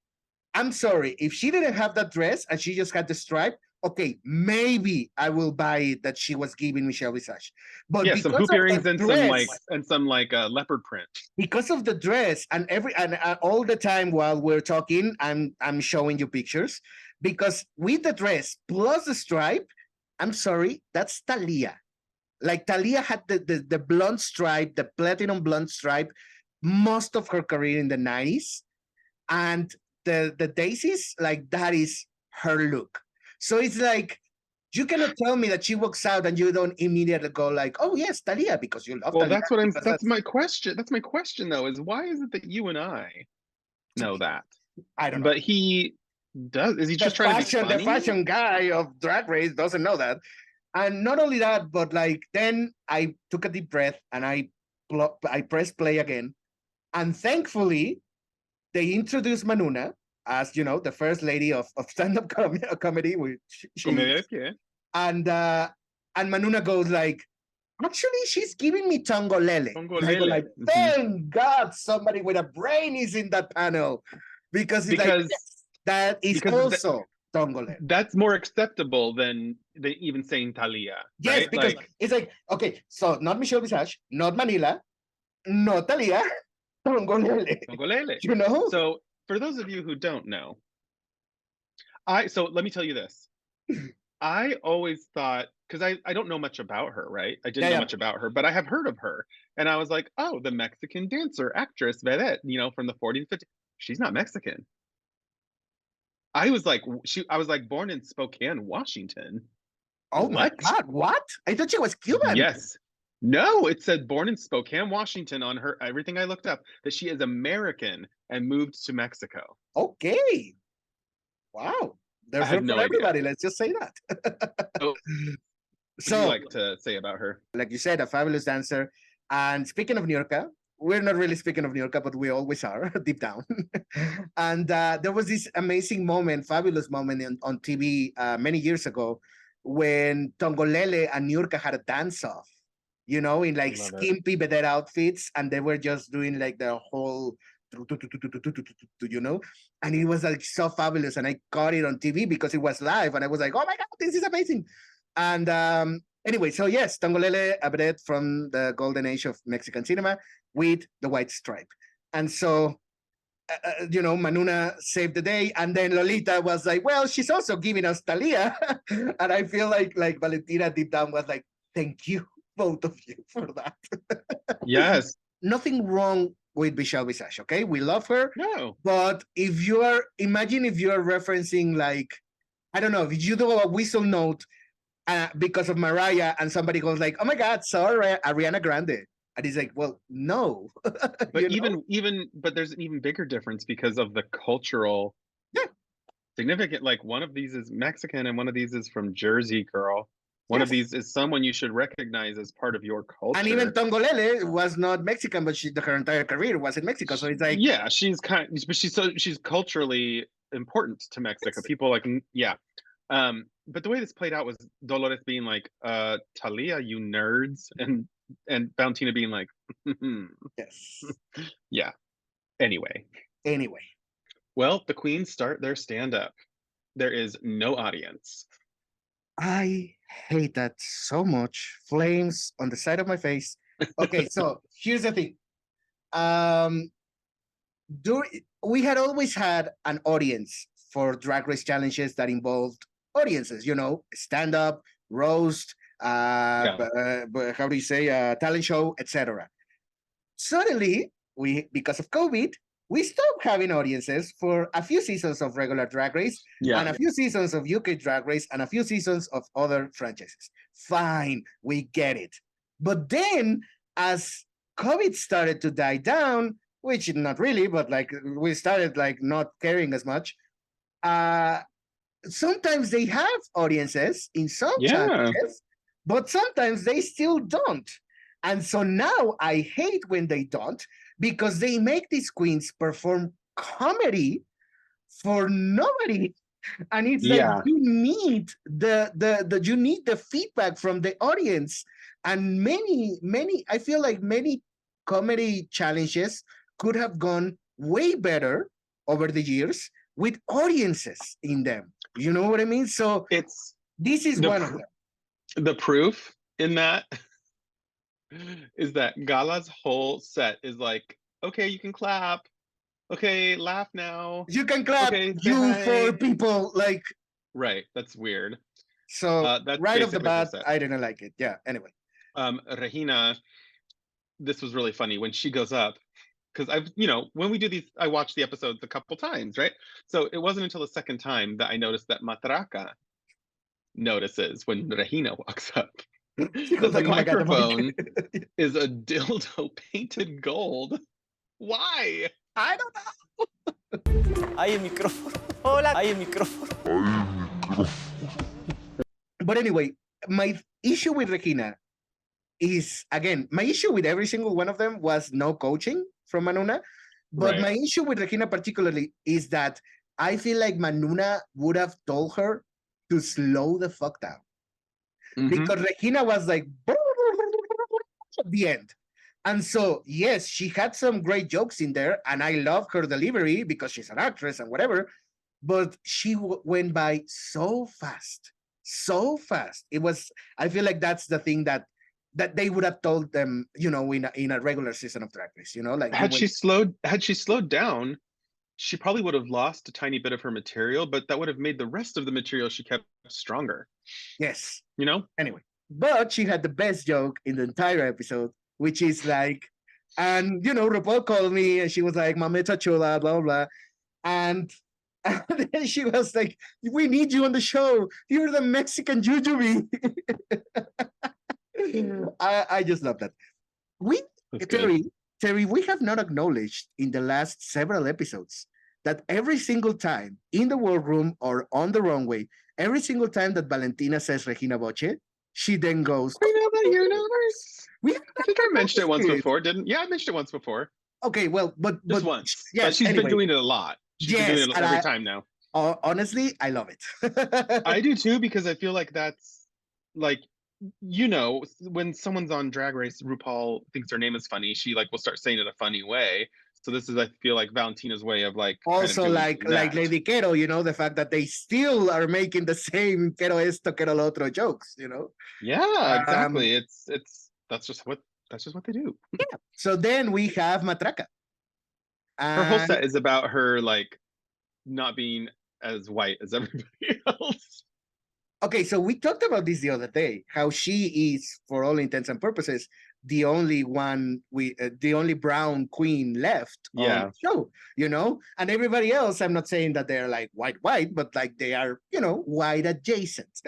I'm sorry, if she didn't have that dress and she just had the stripe, okay, maybe I will buy it that she was giving Michelle Visage. But yeah, some hoop earrings and some leopard print. Because of the dress and all the time while we're talking, I'm showing you pictures, because with the dress plus the stripe, I'm sorry, that's Thalia. Like Thalia had the blonde stripe, the platinum blonde stripe, most of her career in the 90s. And the daisies, like that is her look. So it's like, you cannot tell me that she walks out and you don't immediately go like, oh yes, Thalia, because you love Well, Thalia. that's my question. That's my question though, is why is it that you and I know that? I don't know. But he does. Is he just trying to be funny? The fashion guy of Drag Race doesn't know that. And not only that, but like then I took a deep breath and I pressed play again. And thankfully, they introduced Manu Nna as, you know, the first lady of stand-up comedy, which Comedia, and Manu Nna goes like, actually, she's giving me Tongolele. And I go like, thank God somebody with a brain is in that panel. Because it's like, yes, that is also Tongolele. That's more acceptable than even saying Thalia. Yes, right? because it's like, okay, so not Michelle Visage, not Manila, not Thalia, Tongolele. Tongolele. You know? So for those of you who don't know, so let me tell you this. I always thought, because I don't know much about her, right? I didn't know much about her, but I have heard of her. And I was like, oh, the Mexican dancer, actress, vedette, you know, from the 40s, 50s. She's not Mexican. I was like, born in Spokane, Washington. Oh my God, what? I thought she was Cuban. Yes. No, it said born in Spokane, Washington on her, everything I looked up, that she is American and moved to Mexico. Okay. Wow. There's room for everybody. Let's just say that. What do you like to say about her? Like you said, a fabulous dancer. And speaking of Niurka, we're not really speaking of Niurka, but we always are deep down. And there was this amazing moment, fabulous moment on TV many years ago when Tongolele and Niurka had a dance-off, you know, in like skimpy vedette outfits, and they were just doing like the whole, you know, and it was like so fabulous. And I caught it on TV because it was live, and I was like, oh my God, this is amazing. And anyway, so yes, Tongolele, a vedette from the golden age of Mexican cinema with the white stripe. And so, you know, Manu Nna saved the day. And then Lolita was like, well, she's also giving us Thalia. And I feel like Valentina deep down was like, thank you, both of you, for that. Yes. Nothing wrong with Michelle Visage, okay? We love her. No. But imagine if you're referencing like, I don't know, if you do a whistle note because of Mariah and somebody goes like, oh my God, sorry, Ariana Grande. And he's like, well, no. But but there's an even bigger difference because of the cultural significant. Like one of these is Mexican and one of these is from Jersey, girl. One of these is someone you should recognize as part of your culture. And even Tongolele was not Mexican, but her entire career was in Mexico. So it's like, yeah, but she's culturally important to Mexico. Yes. People like, yeah. But the way this played out was Dolores being like, Thalia, you nerds, and Valentina being like, yes. Yeah. Anyway. Well, the queens start their stand-up. There is no audience. I hate that so much. Flames on the side of my face. Okay, so here's the thing. We had always had an audience for Drag Race challenges that involved audiences, you know, stand-up, roast, how do you say, talent show, etc. Suddenly, because of COVID, we stopped having audiences for a few seasons of regular Drag Race and a few seasons of UK Drag Race and a few seasons of other franchises. Fine, we get it. But then, as COVID started to die down, which not really, but like we started like not caring as much, sometimes they have audiences in some challenges, but sometimes they still don't. And so now I hate when they don't, because they make these queens perform comedy for nobody. And it's like you need the feedback from the audience. And many, I feel like many comedy challenges could have gone way better over the years with audiences in them. You know what I mean? So this is one of them. The proof in that is that Gala's whole set is like, okay, you can clap. Okay, laugh now. You can clap. Okay, you four people, like. Right, that's weird. So right off the bat, I didn't like it. Yeah, anyway. Regina, this was really funny. When she goes up, because I've, when we do these, I watch the episodes a couple times, right? So it wasn't until the second time that I noticed that Matraca notices when Regina walks up She that goes the like, "Oh my god, the mic." microphone is a dildo painted gold. Why? I don't know. Hay el micrófono. Hola. Hay el micrófono. But anyway, my issue with Regina is, again, my issue with every single one of them was no coaching from Manu Nna. But Right. my issue with Regina particularly is that I feel like Manu Nna would have told her to slow the fuck down. Because Regina was like, at the end. And so, yes, she had some great jokes in there, and I love her delivery because she's an actress and whatever, but she went by so fast, so fast. It was, I feel like that's the thing that they would have told them, in a regular season of Drag Race, like had she slowed down, she probably would have lost a tiny bit of her material, but that would have made the rest of the material she kept stronger. Yes. Anyway, but she had the best joke in the entire episode, which is like, and RuPaul called me and she was like, "Mamita chula," blah, blah, blah. And then she was like, "We need you on the show. You're the Mexican Jujubee." I just love that. Terry, we have not acknowledged in the last several episodes that every single time in the workroom or on the runway, every single time that Valentina says Regina Voce, she then goes, I know the universe. I think I mentioned it once before, didn't? Yeah, I mentioned it once before. Okay, well, but just once. Yes, but she's anyway. been doing it a lot. She's been doing it every time now. Honestly, I love it. I do too, because I feel like that's like, when someone's on Drag Race, RuPaul thinks her name is funny. She will start saying it a funny way. So this is, I feel like, Valentina's way of also like Lady Quero, the fact that they still are making the same "Quero esto, quero lo otro" jokes, Yeah, exactly. That's just what they do. Yeah. So then we have Matraca. Her whole set is about her not being as white as everybody else. Okay, so we talked about this the other day, how she is, for all intents and purposes, the only the only brown queen left on the show, and everybody else, I'm not saying that they're white, but they are, white adjacent.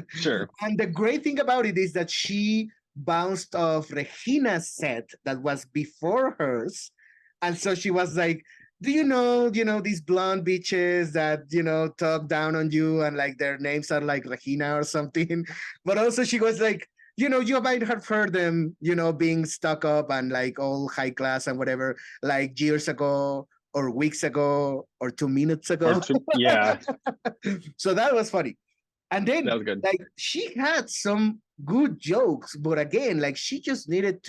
Sure. And the great thing about it is that she bounced off Regina's set that was before hers. And so she was like, "Do you know, these blonde bitches that, talk down on you and their names are like Regina or something." But also she was like, you might have heard them, being stuck up and all high class and whatever, years ago or weeks ago or 2 minutes ago. Yeah. So that was funny. And then that was good. She had some good jokes, but again, she just needed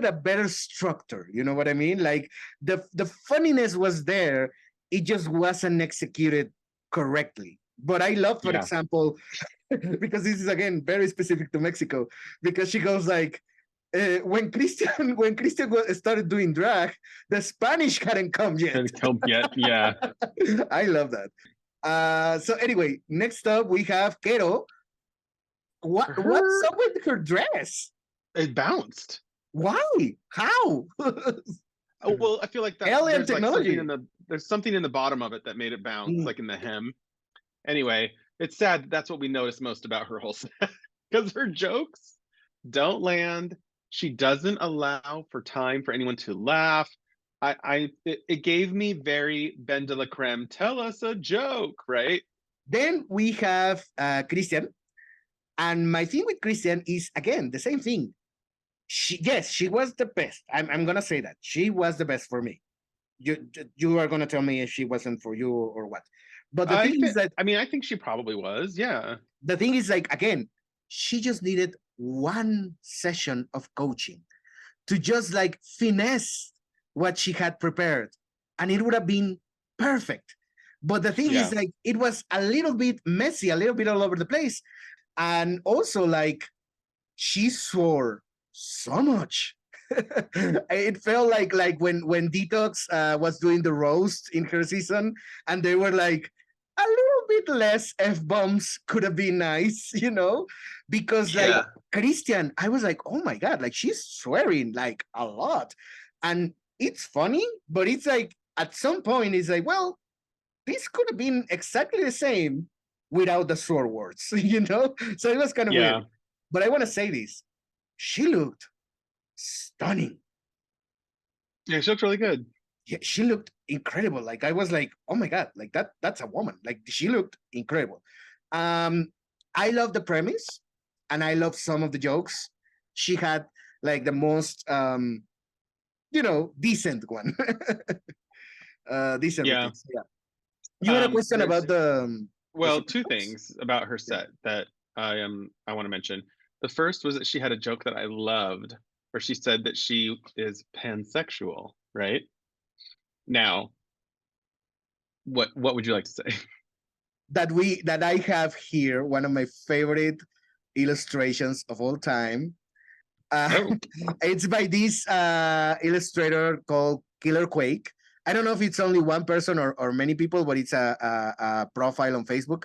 a better structure. You know what I mean? The funniness was there. It just wasn't executed correctly. But I love, for example, because this is, again, very specific to Mexico, because she goes when Cristian started doing drag, the Spanish hadn't come yet. Yeah. I love that. So anyway, next up we have Quero. What's up with her dress? It bounced. Why? How? Well, I feel like that alien technology. There's something in the bottom of it that made it bounce, in the hem. Anyway, it's sad that's what we noticed most about her whole set, because her jokes don't land. She doesn't allow for time for anyone to laugh. It gave me very Ben de la Creme, tell us a joke, right? Then we have Cristian. And my thing with Cristian is, again, the same thing. She was the best. I'm going to say that. She was the best for me. You are going to tell me if she wasn't for you or what. But the thing is that... I think she probably was, yeah. The thing is, again, she just needed one session of coaching to just finesse what she had prepared. And it would have been perfect. But the thing is, it was a little bit messy, a little bit all over the place. And also, she swore so much. It felt like when Detox was doing the roast in her season, and they were a little bit less F-bombs could have been nice, because Cristian, I was like, oh my God, she's swearing a lot. And it's funny, but it's like at some point it's like, well, this could have been exactly the same without the sword words, you know? So it was kind of weird. But I want to say this. She looked stunning. Yeah, she looked really good. Yeah, she looked incredible. Like I was like, oh my God, like that's a woman. Like she looked incredible. I love the premise and I love some of the jokes. She had like the most decent one. Decent routines. Yeah. You had a question about the well, two things about her set that I want to mention. The first was that she had a joke that I loved, where she said that she is pansexual, right? Now, what would you like to say? That I have here one of my favorite illustrations of all time. It's by this illustrator called Killer Quake. I don't know if it's only one person or many people, but it's a profile on Facebook.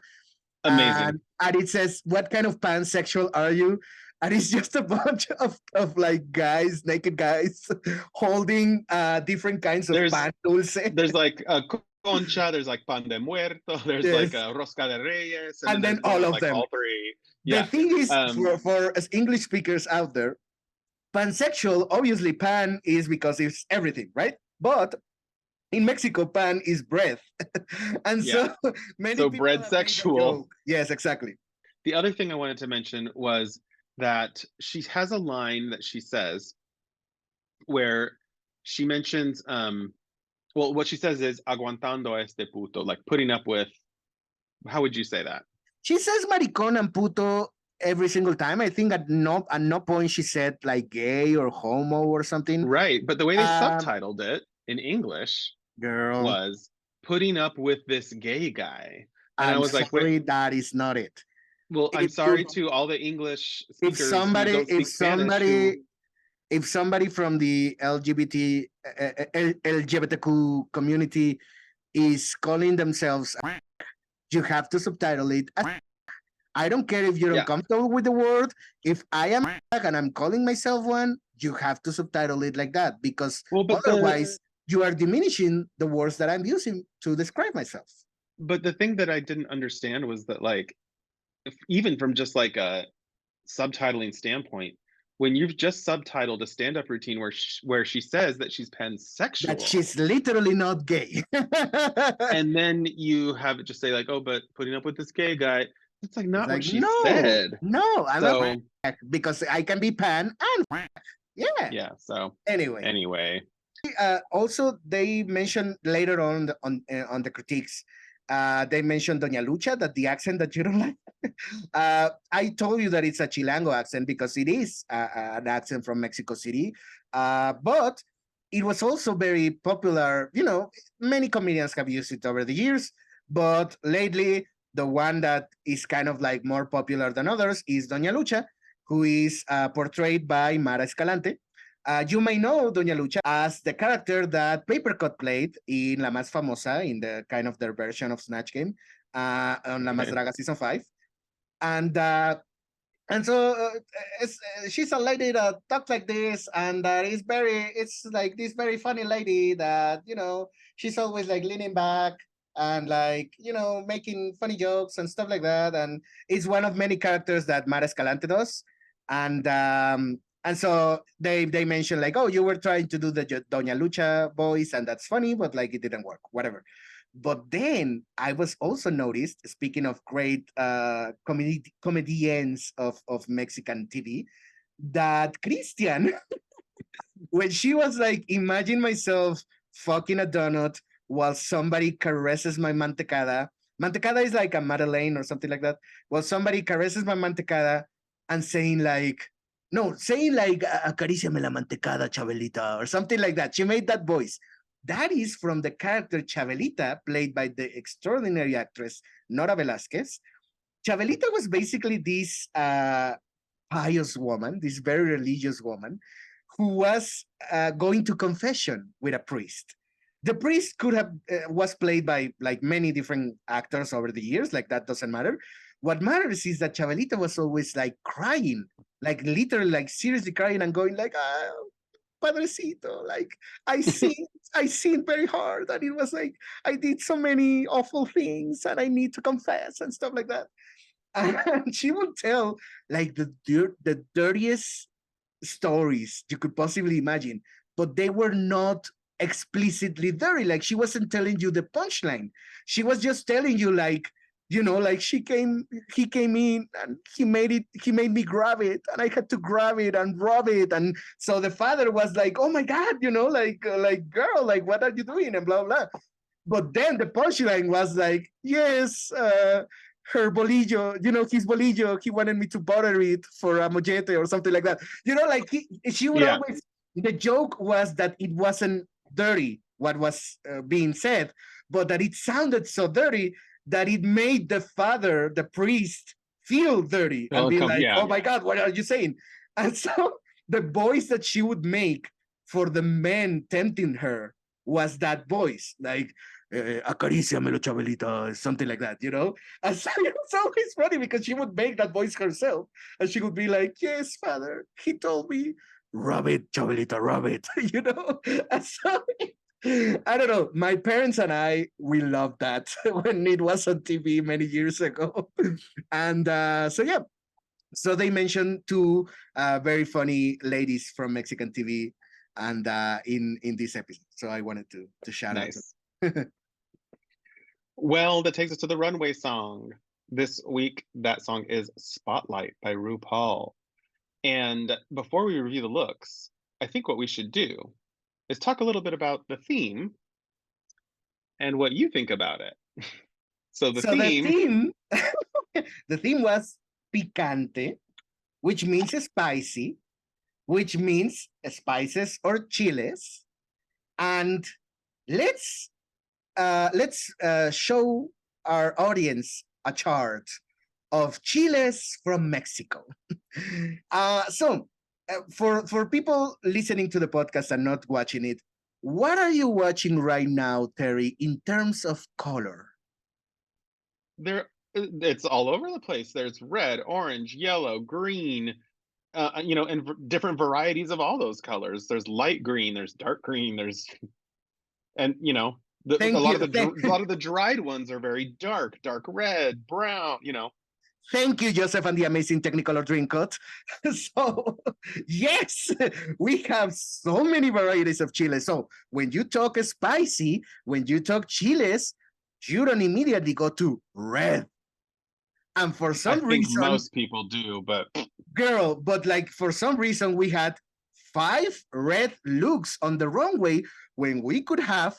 Amazing. And it says, "What kind of pansexual are you?" And it's just a bunch of like guys, naked guys, holding different kinds of pan dulce. There's like a concha, there's like pan de muerto, there's like a rosca de reyes, and then all of them. All three. The thing is, for us English speakers out there, pansexual, obviously pan is because it's everything, right? But in Mexico, pan is breath. And so many people bread sexual. Yes, exactly. The other thing I wanted to mention was that she has a line that she says where she mentions well, what she says is aguantando a este puto, like putting up with, how would you say that? She says maricón and puto every single time. I think at no point she said like gay or homo or something. Right, but the way they subtitled it in English was putting up with this gay guy. And I was like, wait, that is not it. Well, I'm sorry to all the English speakers. If somebody from the LGBTQ community is calling themselves, you have to subtitle it as I don't care if you're uncomfortable with the word. If I am and I'm calling myself one, you have to subtitle it like that, because otherwise you are diminishing the words that I'm using to describe myself. But the thing that I didn't understand was that, like, even from just like a subtitling standpoint, when you've just subtitled a stand-up routine where she says that she's pansexual, that she's literally not gay, and then you have it just say like, oh, but putting up with this gay guy, it's like not what she said. No, I'm not because I can be pan and yeah. So anyway. Also, they mentioned later on the critiques. They mentioned Doña Lucha, that the accent that you don't like. I told you that it's a Chilango accent because it is an accent from Mexico City. But it was also very popular. You know, many comedians have used it over the years, but lately the one that is kind of like more popular than others is Doña Lucha, who is portrayed by Mara Escalante. You may know Doña Lucha as the character that Papercut played in La Más Famosa, in the kind of their version of Snatch Game, on La Más Draga Season 5. And so she's a lady that talks like this, and it's like this very funny lady that, you know, she's always like leaning back and like, you know, making funny jokes and stuff like that. And it's one of many characters that Mara Escalante does. And so they mentioned like, oh, you were trying to do the Doña Lucha voice, and that's funny, but like it didn't work, whatever. But then I was also noticed, speaking of great comediennes of Mexican TV, that Cristian, when she was like, imagine myself fucking a donut while somebody caresses my mantecada. Mantecada is like a Madeleine or something like that. Well, somebody caresses my mantecada and saying like, acaríciame la mantecada, Chabelita, or something like that. She made that voice. That is from the character Chabelita, played by the extraordinary actress Nora Velázquez. Chabelita was basically this pious woman, this very religious woman, who was going to confession with a priest. The priest could have was played by like many different actors over the years, like that doesn't matter. What matters is that Chabelita was always like crying, like literally, like seriously crying and going like, Padrecito, like I sinned very hard, and it was like I did so many awful things, and I need to confess and stuff like that. And she would tell like the dirtiest stories you could possibly imagine, but they were not explicitly dirty. Like she wasn't telling you the punchline. She was just telling you like, like he came in and he made me grab it, and I had to grab it and rub it. And so the father was like, oh my God, like girl, like what are you doing? And blah, blah. But then the punchline was like, yes, her bolillo, his bolillo, he wanted me to butter it for a mojete or something like that. Like she would always, the joke was that it wasn't dirty, what was being said, but that it sounded so dirty that it made the father, the priest, feel dirty and be like, oh my God, what are you saying? And so the voice that she would make for the men tempting her was that voice, like, acaríciamelo, Chabelita, something like that, And so it was always funny because she would make that voice herself, and she would be like, yes, father, he told me, rub it, Chabelita, rub it, And so I don't know. My parents and I, we loved that when it was on TV many years ago. And so they mentioned two very funny ladies from Mexican TV and in this episode. So I wanted to shout out. Well, that takes us to the runway song. This week, that song is Spotlight by RuPaul. And before we review the looks, I think what we should do is talk a little bit about the theme and what you think about it. So the theme was picante, which means spicy, which means spices or chiles. And let's show our audience a chart of chiles from Mexico. For people listening to the podcast and not watching it, what are you watching right now, Terry, in terms of color? It's all over the place. There's red, orange, yellow, green, and different varieties of all those colors. There's light green, there's dark green, a lot of the dried ones are very dark red, brown, Thank you, Joseph, and the amazing Technicolor Dreamcoat. So, yes, we have so many varieties of chiles. So, when you talk spicy, when you talk chiles, you don't immediately go to red. And for some reason, most people do, but for some reason, we had 5 red looks on the runway when we could have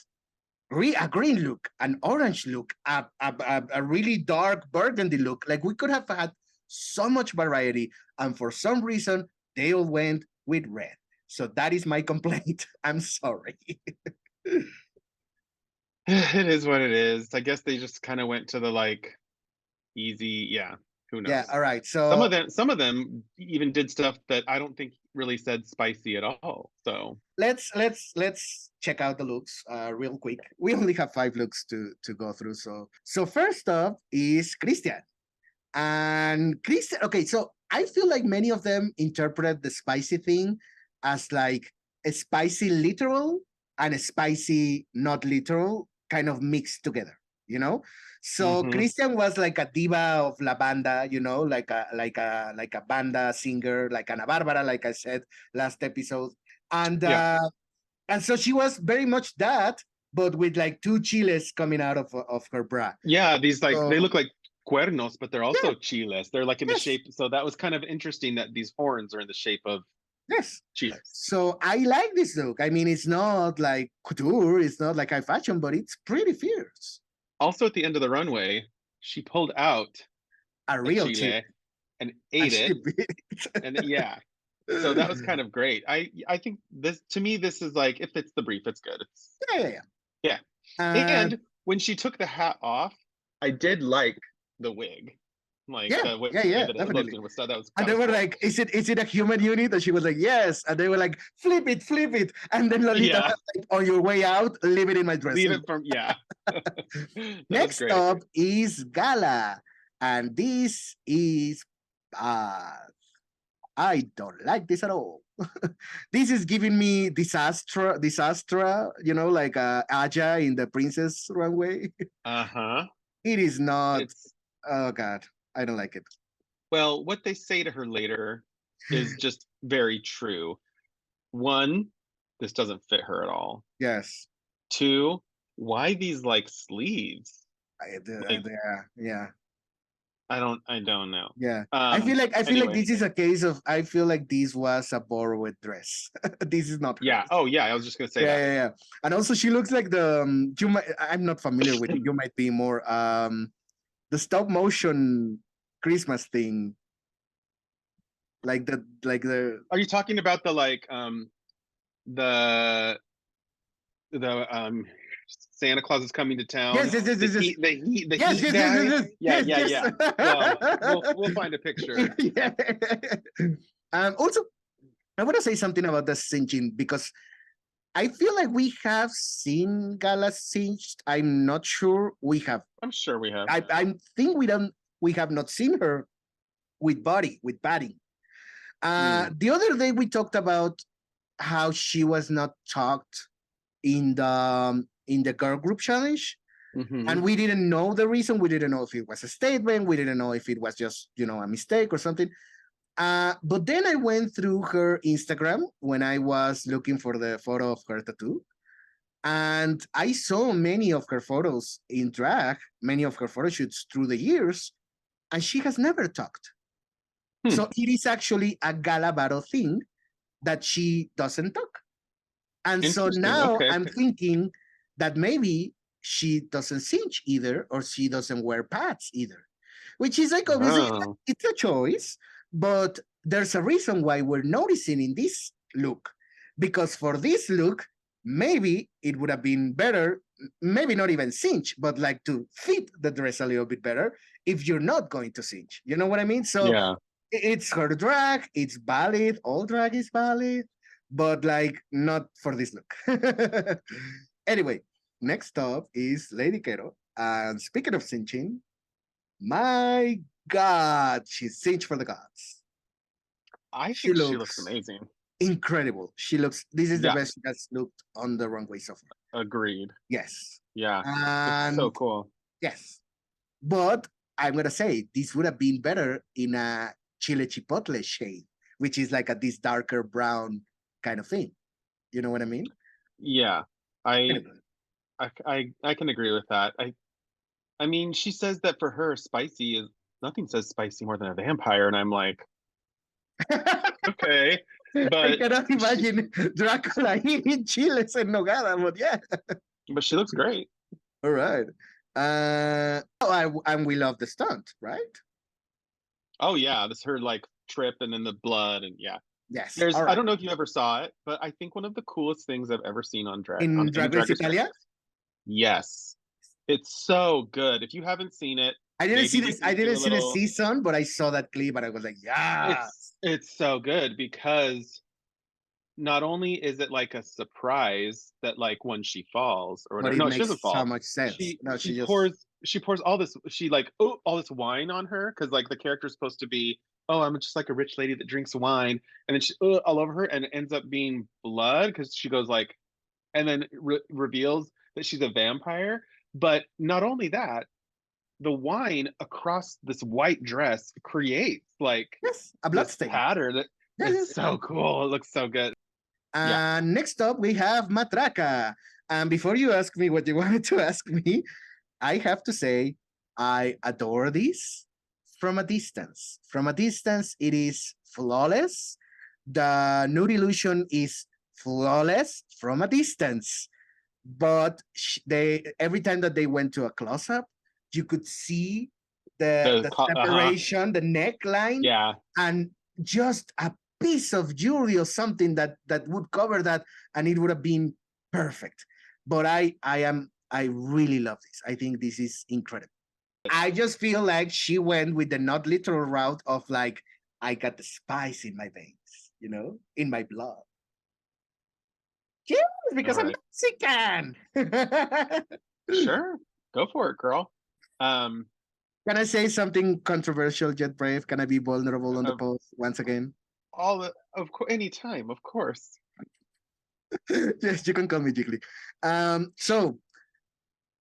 a green look, an orange look, a really dark burgundy look. Like we could have had so much variety, and for some reason they all went with red. So that is my complaint. I'm sorry. It is what it is. I guess they just kind of went to the easy. Yeah, who knows? Yeah. All right. So some of them even did stuff that I don't think really said spicy at all. So let's check out the looks real quick. We only have 5 looks to go through. So first up is Cristian. And Cristian, okay, so I feel like many of them interpret the spicy thing as like a spicy literal and a spicy not literal kind of mixed together, So Cristian was like a diva of la banda, like a banda singer, like Ana Barbara, like I said last episode. And so she was very much that, but with like 2 chiles coming out of her bra. Yeah, these they look like cuernos, but they're also chiles. They're like in the shape. So that was kind of interesting that these horns are in the shape of chiles. So I like this look. I mean, it's not like couture, it's not like high fashion, but it's pretty fierce. Also, at the end of the runway, she pulled out a real chile and ate it. And so that was kind of great. I think this is like, if it's the brief, it's good. Yeah. And when she took the hat off, I did like the wig. Definitely. That was and they were like, is it a human unit? And she was like, yes. And they were like, flip it. And then Lolita was like, on your way out, leave it in my dress. Leave it from Next up is Gala. And this is I don't like this at all. This is giving me disaster, like Aja in the Princess Runway. Uh-huh. It is not. It's Oh God, I don't like it. well, what they say to her later is just very true. One, this doesn't fit her at all. Yes. Two, why these like sleeves? Like, Yeah. I don't know. Yeah. I feel like Anyway. this is a case of I feel like this was a borrowed dress. This is not Yeah. hers. Oh yeah, I was just gonna say Yeah, that. yeah. And also she looks like the I'm not familiar with it. You might be more the stop motion Christmas thing. Like the Are you talking about the like the Santa Claus is coming to town? yes. The heat Yes. guy? Yes. Yeah. Well, we'll find a picture. Yeah. Also, I want to say something about the cinching because I feel like we have seen Gala cinched. I'm not sure we have. I'm sure we have. I think we have not seen her with padding. The other day we talked about how she was not talked in the girl group challenge. Mhm. And we didn't know the reason. We didn't know if it was a statement. We didn't know if it was just, a mistake or something. But then I went through her Instagram when I was looking for the photo of her tattoo. And I saw many of her photos in drag, many of her photo shoots through the years, and she has never talked. So it is actually a gala battle thing that she doesn't talk. And so now I'm thinking that maybe she doesn't cinch either, or she doesn't wear pads either, which is like obviously it's a choice, but there's a reason why we're noticing in this look, because for this look, maybe it would have been better, maybe not even cinch, but like to fit the dress a little bit better if you're not going to cinch. You know what I mean? So yeah. It's her drag, it's valid, all drag is valid, but like not for this look. Anyway, next up is Lady Quero. And speaking of cinching, my God, she's cinched for the gods. I think she looks amazing. Incredible. This is the best she has looked on the runway so far. Agreed. Yes. Yeah. And it's so cool. Yes. But I'm going to say this would have been better in a chile chipotle shade, which is like this darker brown kind of thing. You know what I mean? Yeah. I can agree with that. I mean, she says that for her, spicy is nothing says spicy more than a vampire, and I'm like, okay. But I cannot imagine Dracula eating chiles and nogada, but yeah. But she looks great. All right. And we love the stunt, right? Oh yeah, this her like trip and then the blood and yeah. Yes. I don't know if you ever saw it, but I think one of the coolest things I've ever seen on drag in Drag Race Italia. Yes, it's so good. If you haven't seen it, I didn't see this. I didn't see the season, but I saw that clip and I was like, yeah. It's so good because not only is it like a surprise that like when she falls or whatever, no, she doesn't fall. So much sense. She pours all this. She like all this wine on her because like the character's supposed to be, oh, I'm just like a rich lady that drinks wine, and then she all over her, and it ends up being blood because she goes like, and then reveals that she's a vampire. But not only that, the wine across this white dress creates like a blood stain pattern that is so cool. It looks so good. Next up, we have Matraca. And before you ask me what you wanted to ask me, I have to say, I adore this from a distance. From a distance, it is flawless. The nude illusion is flawless from a distance. But every time that they went to a close-up, you could see the separation, the neckline, and just a piece of jewelry or something that would cover that, and it would have been perfect. But I really love this. I think this is incredible. I just feel like she went with the not literal route of like, I got the spice in my veins, in my blood. Yes, because I'm Mexican. Sure, go for it, girl. Can I say something controversial yet brave? Can I be vulnerable on the post once again? anytime, of course. Yes, you can call me Jiggly. So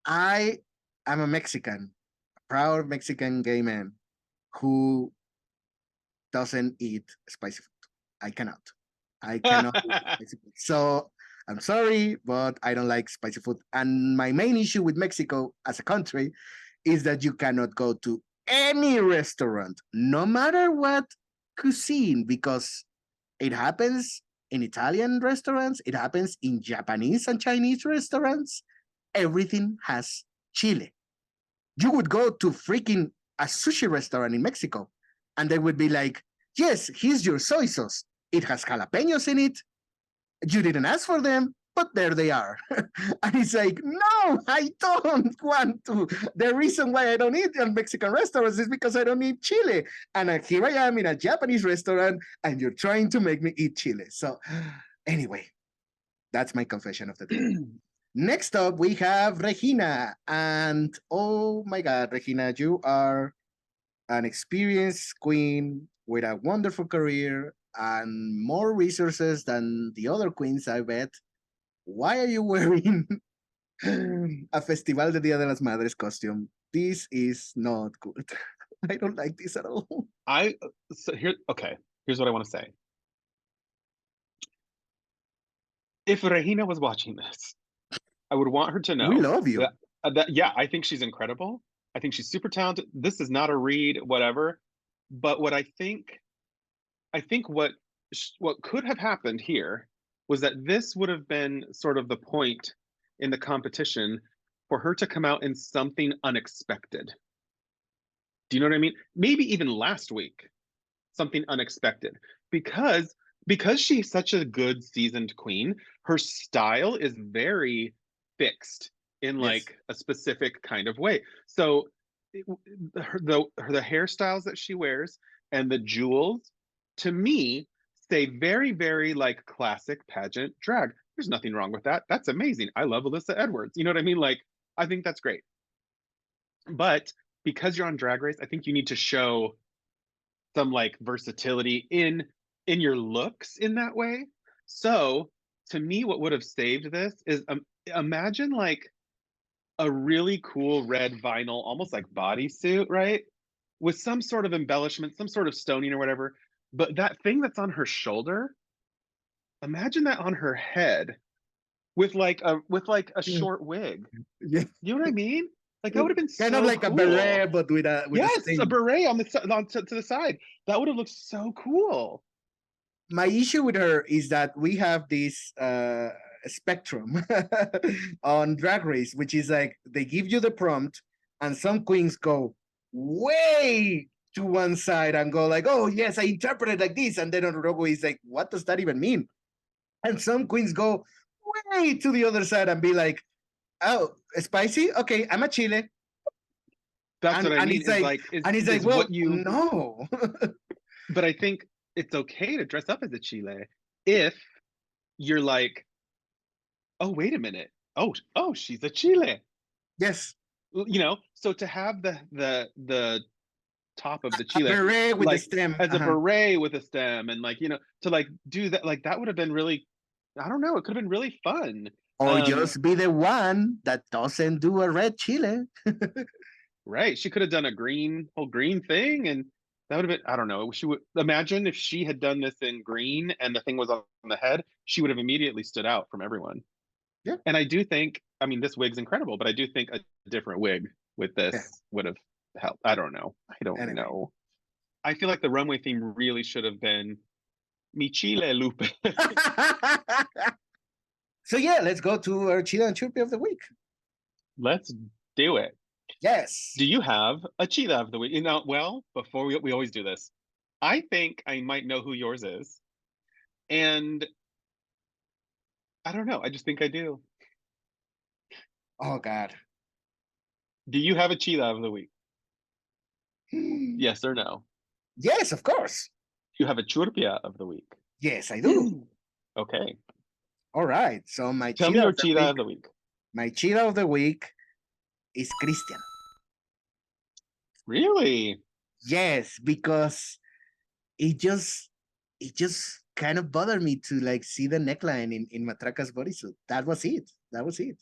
I am a Mexican, proud Mexican gay man who doesn't eat spicy food. I cannot. I cannot eat spicy food. So I'm sorry, but I don't like spicy food. And my main issue with Mexico as a country is that you cannot go to any restaurant, no matter what cuisine, because it happens in Italian restaurants, it happens in Japanese and Chinese restaurants. Everything has chile. You would go to freaking a sushi restaurant in Mexico, and they would be like, yes, here's your soy sauce. It has jalapenos in it. You didn't ask for them, but there they are. And it's like, no, I don't want to. The reason why I don't eat in Mexican restaurants is because I don't eat chile. And here I am in a Japanese restaurant, and you're trying to make me eat chile. So anyway, that's my confession of the day. Next up, we have Regina. And oh my God, Regina, you are an experienced queen with a wonderful career and more resources than the other queens, I bet. Why are you wearing a Festival de Dia de las Madres costume? This is not good. I don't like this at all. Here's what I want to say. If Regina was watching this, I would want her to know. We love you. Yeah, I think she's incredible. I think she's super talented. This is not a read, whatever. But what I think what could have happened here was that this would have been sort of the point in the competition for her to come out in something unexpected. Do you know what I mean? Maybe even last week, something unexpected. Because she's such a good seasoned queen, her style is very fixed in like a specific kind of way. So the hairstyles that she wears and the jewels, to me, say very, very like classic pageant drag. There's nothing wrong with that. That's amazing. I love Alyssa Edwards. You know what I mean? Like, I think that's great. But because you're on Drag Race, I think you need to show some like versatility in your looks in that way. So to me, what would have saved this is imagine like a really cool red vinyl, almost like bodysuit, right? With some sort of embellishment, some sort of stoning or whatever. But that thing that's on her shoulder, imagine that on her head with like a short wig. Yeah. You know what I mean? Like that would have been kind so of like cool. a beret, but with a beret on to the side. That would have looked so cool. My issue with her is that we have this spectrum on Drag Race, which is like they give you the prompt, and some queens go way to one side and go like, "Oh yes, I interpreted like this," and then on Runway is like, "What does that even mean?" And some queens go way to the other side and be like, "Oh, spicy? Okay, I'm a chile." That's what I mean. It's like, well, no. But I think it's okay to dress up as a chile if you're like, oh, wait a minute. Oh, she's a chile. Yes. You know, so to have the top of the chile a beret with like, a stem as a beret with a stem, and like, you know, to like do that, like that would have been really, I don't know, it could have been really fun. Or just be the one that doesn't do a red chile. Right. She could have done a whole green thing, and that would have been, I don't know. She would imagine if she had done this in green and the thing was on the head, she would have immediately stood out from everyone. Yeah. And I do think, I mean, this wig's incredible, but I do think a different wig with this would have helped. I don't know. Know. I feel like the runway theme really should have been Mi Chile Lupe. So yeah, let's go to our Chile and Chirpy of the week. Let's do it. Yes. Do you have a cheetah of the week? You know, well, before we always do this, I think I might know who yours is. And I don't know. I just think I do. Oh, God. Do you have a cheetah of the week? Yes or no? Yes, of course. Do you have a churpia of the week? Yes, I do. Okay. All right. So Tell me your cheetah of the week. My cheetah of the week is Cristian. Really? Yes, because it just it just kind of bothered me to like see the neckline in Matraca's bodysuit. That was it. That was it.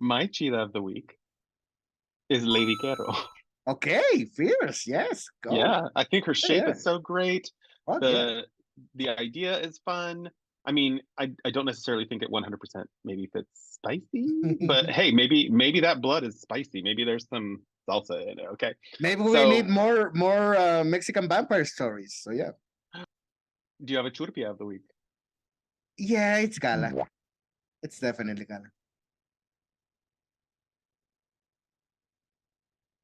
My cheetah of the week is Lady Quero. Okay, fierce. Yes, go. Yeah, I think her shape Yeah. is so great. Fuck yeah. The idea is fun. I mean, I don't necessarily think it 100% maybe fits spicy, but hey, maybe that blood is spicy. Maybe there's some salsa in it. Okay. Maybe we So, need more Mexican vampire stories. So yeah. do you have a churpia of the week? Yeah, it's Gala. It's definitely Gala.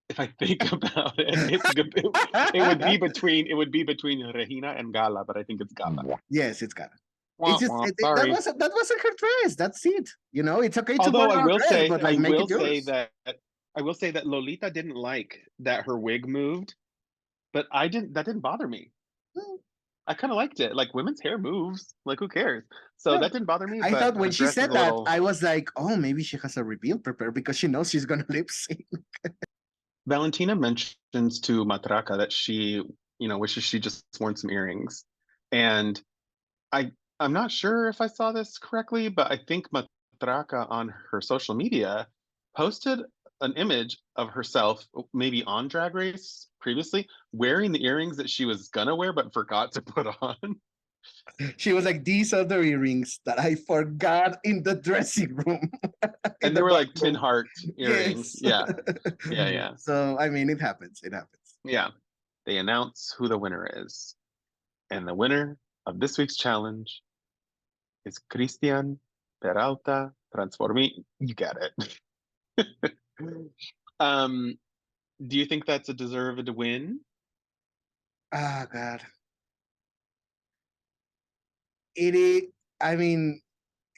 If I think about it, it's good. It would be between Regina and Gala, but I think it's Gala. Yes, it's Gala. Wah, It's just wah, that sorry. wasn't her dress. That's it. You know, it's okay to Although borrow I a will dress, say, but like make it yours. I will say that Lolita didn't like that her wig moved, but I didn't. That didn't bother me. Mm, I kind of liked it. Like women's hair moves. Like who cares? So yeah. that didn't bother me. I But thought the when she dress is said a that, little. I was like, oh, maybe she has a reveal prepared because she knows she's gonna lip sync. Valentina mentions to Matraca that she, wishes she just worn some earrings, and I'm not sure if I saw this correctly, but I think Matraca on her social media posted an image of herself, maybe on Drag Race previously, wearing the earrings that she was gonna wear but forgot to put on. She was like, these are the earrings that I forgot in the dressing room. And they were like tin heart earrings. Yes. Yeah. So I mean, it happens. It happens. Yeah. They announce who the winner is. And the winner of this week's challenge is Cristian Peralta Transformista. You get it. Do you think that's a deserved win? Oh God. It is, I mean,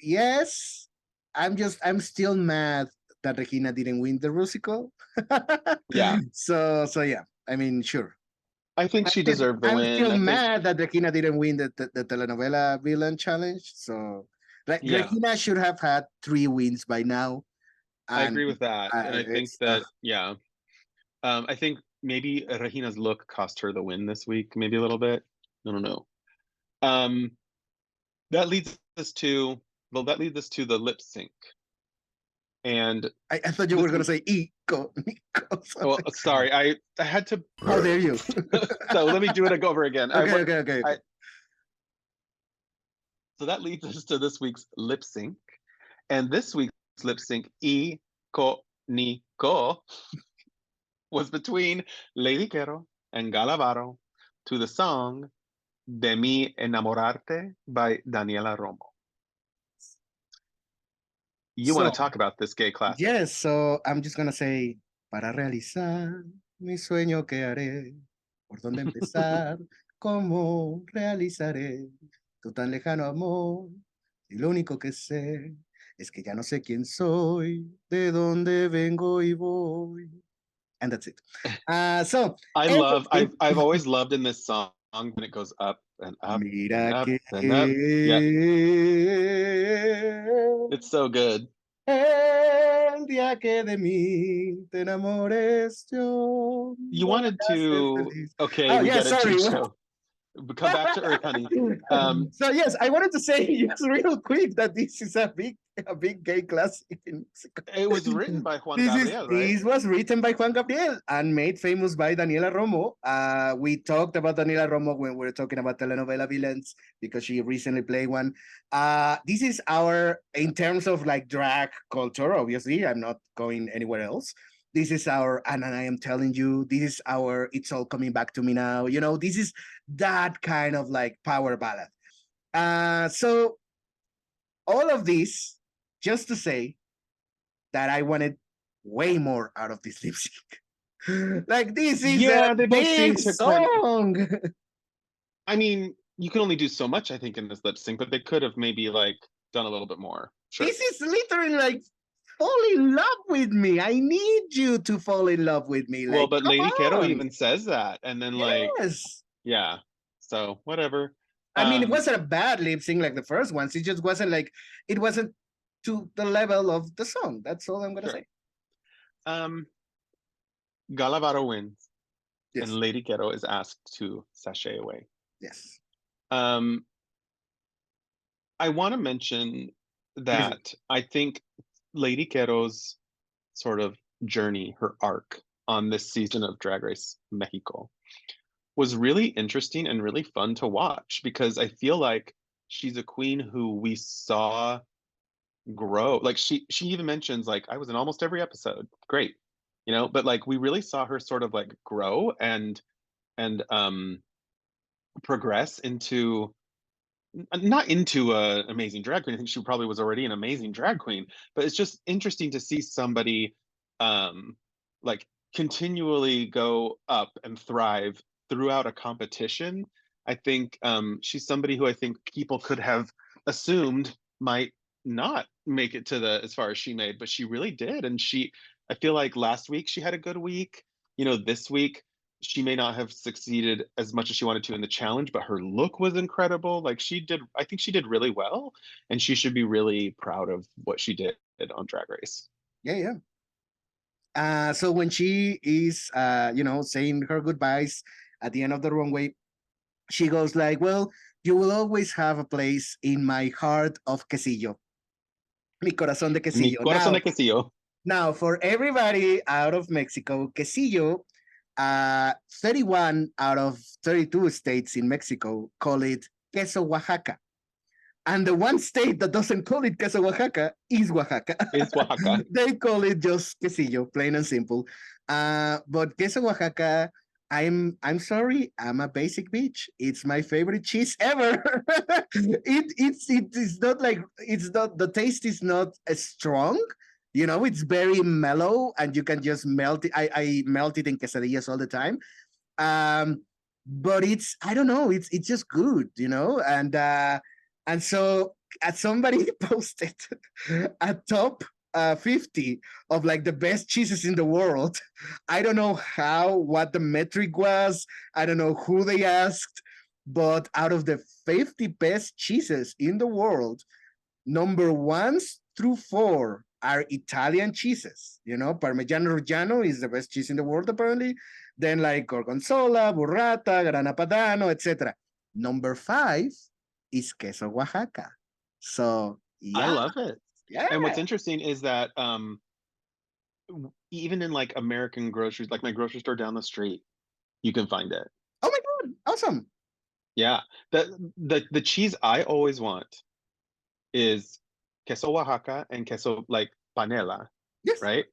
yes. I'm still mad that Regina didn't win the Rusical. Yeah. So yeah. I mean, sure. I think she deserved the I'm win. still I think, mad that Regina didn't win the telenovela villain challenge. So like yeah, Regina should have had 3 wins by now. I And agree with that. And I think it's that, yeah. I think maybe Regina's look cost her the win this week, maybe a little bit. I don't know. That leads us to the lip sync. And I thought you were gonna say Nico. well, sorry, I had to. How dare you? So let me do it over again. Okay. So that leads us to this week's lip sync. And this week's lip sync, Nico, was between Lady Quero and Galavaro to the song De Mi Enamorarte by Daniela Romo. You want to talk about this gay classic? Yes, so I'm just gonna say, para realizar mi sueño que haré, por dónde empezar, cómo realizaré tu tan lejano amor, y lo único que sé es que ya no sé quién soy, de dónde vengo y voy. And that's it. So I've always loved in this song when it goes up and up Mira and up que and up. Yeah, it's so good. el día que de mí te enamores yo. You wanted to, okay, we get it, Chucho. Come back to earth, honey. So yes, I wanted to say just real quick that this is a big gay classic in Mexico. It was written by Juan Gabriel, right? This was written by Juan Gabriel and made famous by Daniela Romo. We talked about Daniela Romo when we were talking about telenovela villains because she recently played one. This is in terms of like drag culture, obviously, I'm not going anywhere else. This is and I am telling you, this is It's All Coming Back to Me Now. You know, this is that kind of like power ballad. So all of this just to say that I wanted way more out of this lip sync. Like this is a big song. I mean, you can only do so much, I think, in this lip sync, but they could have maybe like done a little bit more. Sure. This is literally like fall in love with me. I need you to fall in love with me. Like, well, but Lady Quero even says that, and then like, yeah. So whatever. I mean, it wasn't a bad lip sync like the first ones. It just wasn't like it wasn't to the level of the song. That's all I'm gonna say. Galavaro wins. Yes. and Lady Quero is asked to sashay away. Yes. I want to mention that I think Lady Quero's sort of journey, her arc on this season of Drag Race Mexico was really interesting and really fun to watch, because I feel like she's a queen who we saw grow. Like she even mentions, like, I was in almost every episode. Great. You know, but like we really saw her sort of like grow and progress into, not into a amazing drag queen. I think she probably was already an amazing drag queen, but it's just interesting to see somebody like continually go up and thrive throughout a competition. I think she's somebody who I think people could have assumed might not make it to the as far as she made, but she really did. And I feel like last week she had a good week. You know, this week she may not have succeeded as much as she wanted to in the challenge, but her look was incredible. Like I think she did really well, and she should be really proud of what she did on Drag Race. Yeah, yeah. So when she is, saying her goodbyes at the end of the runway, she goes like, "Well, you will always have a place in my heart of quesillo, mi corazón de Mi quesillo." corazón de quesillo. Now, for everybody out of Mexico, quesillo, 31 out of 32 states in Mexico call it queso Oaxaca. And the one state that doesn't call it queso Oaxaca is Oaxaca. It's Oaxaca. They call it just quesillo, plain and simple. But queso Oaxaca, I'm sorry, I'm a basic bitch. It's my favorite cheese ever. It's not like, it's not, the taste is not as strong. You know, it's very mellow and you can just melt it. I melt it in quesadillas all the time. But I don't know, it's just good, you know? And so somebody posted a top 50 of like the best cheeses in the world. I don't know what the metric was. I don't know who they asked, but out of the 50 best cheeses in the world, number 1 through 4 are Italian cheeses. You know, Parmigiano Reggiano is the best cheese in the world, apparently. Then like Gorgonzola, Burrata, Grana Padano, etc. Number 5 is queso Oaxaca. So yeah. I love it. Yeah. And what's interesting is that even in like American groceries, like my grocery store down the street, you can find it. Oh my God, awesome. Yeah. The cheese I always want is queso Oaxaca and queso like panela. Yes. Right?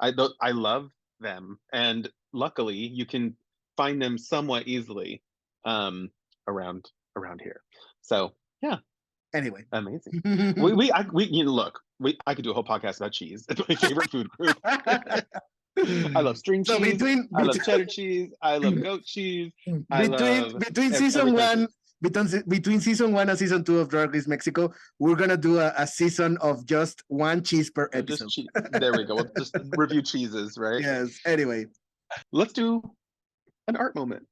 I love them, and luckily you can find them somewhat easily around here. So yeah. Anyway, amazing. I could do a whole podcast about cheese. It's my favorite food group. I love string cheese. I love cheddar cheese. I love goat cheese. Between season 1 and season 2 of Drag Race Mexico, we're gonna do a season of just one cheese per episode. There we go. We'll just review cheeses, right? Yes. Anyway, let's do an art moment.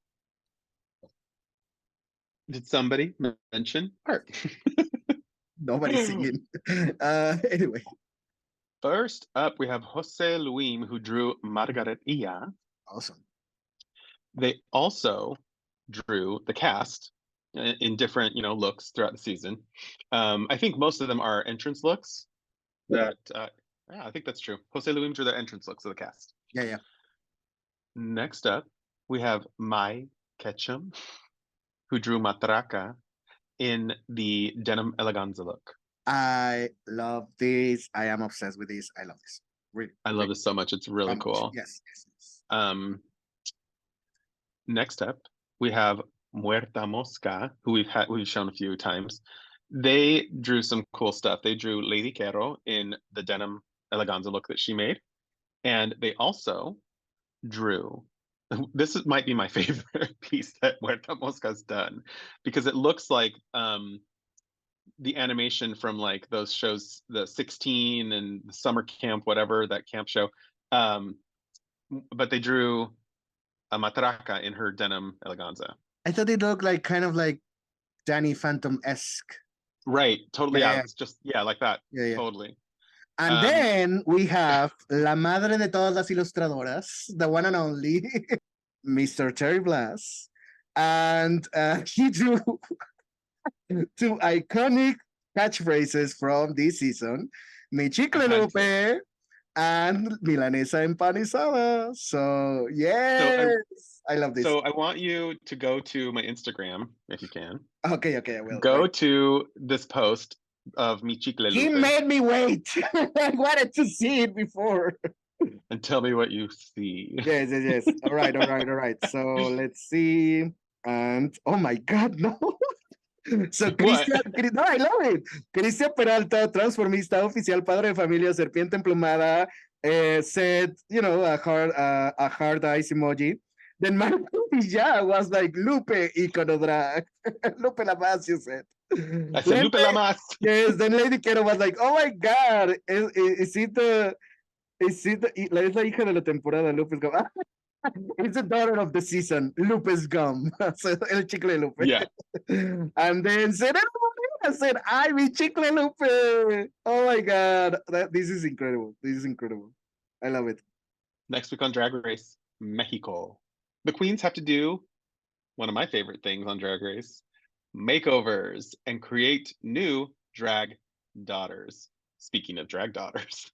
Did somebody mention art? Nobody's singing. Anyway. First up, we have Jose Luim, who drew Margaret. Awesome. They also drew the cast in different, looks throughout the season. I think most of them are entrance looks. Yeah, I think that's true. Jose Luim drew the entrance looks of the cast. Yeah. Next up, we have Mai Ketchum, who drew Matraca in the denim eleganza look. I love this. I am obsessed with this. I love this. Really. I love this so much. It's really cool. Yes. Next up, we have Muerta Mosca, who we've shown a few times. They drew some cool stuff. They drew Lady Quero in the denim eleganza look that she made. And they also drew, this might be my favorite piece that Muerta Mosca's done, because it looks like the animation from like those shows, the 16 and the summer camp, whatever, that camp show. But they drew a matraca in her denim eleganza. I thought it looked like kind of like Danny Phantom-esque. Right, totally. Yeah, it's just like that. Yeah. Totally. And then we have La Madre de Todas las Ilustradoras, the one and only. Mr. Terry Blas, and he drew two iconic catchphrases from this season: Mi chicle Lupe and Milanesa empanizada. So yes, I love this. So I want you to go to my Instagram if you can. Okay, I will. Go wait. to this post of Mi Chicle Lupe. He made me wait. I wanted to see it before. And tell me what you see. Yes. All right. So let's see. And oh my God, no. So Cristian, no, I love it. Cristian Peralta, Transformista, Oficial, Padre de Familia, Serpiente Emplumada, said, a hard eyes emoji. Then Manu Nna was like, Lupe, icono drag. Lupe la más, you said. I said Lupe la más. Yes, then Lady Quero was like, oh my God, is it la es la hija de la temporada, Lupe's Gum. It's the daughter of the season, Lupe's Gum. So, el chicle Lupe. Yeah. And then said, I mi chicle Lupe. Oh my God. This is incredible. I love it. Next week on Drag Race, Mexico. The queens have to do one of my favorite things on Drag Race, makeovers, and create new drag daughters. Speaking of drag daughters.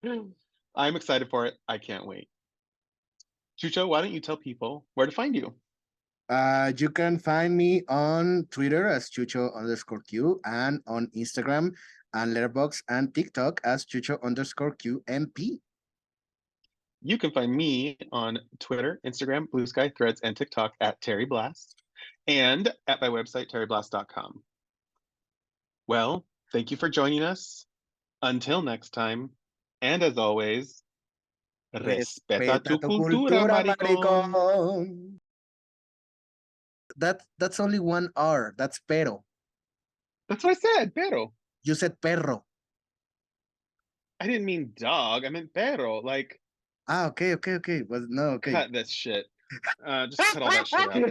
I'm excited for it. I can't wait. Chucho, why don't you tell people where to find you? You can find me on Twitter as Chucho_Q and on Instagram and Letterboxd and TikTok as Chucho_QMP. You can find me on Twitter, Instagram, Blue Sky, Threads, and TikTok at Terry Blas and at my website, terryblas.com. Well, thank you for joining us. Until next time, and as always, respeta tu cultura, maricón. That's only one R. That's pero. That's what I said, pero. You said perro. I didn't mean dog. I meant pero. Like. Okay. Well, no, okay. Cut this shit. Just cut all that shit out.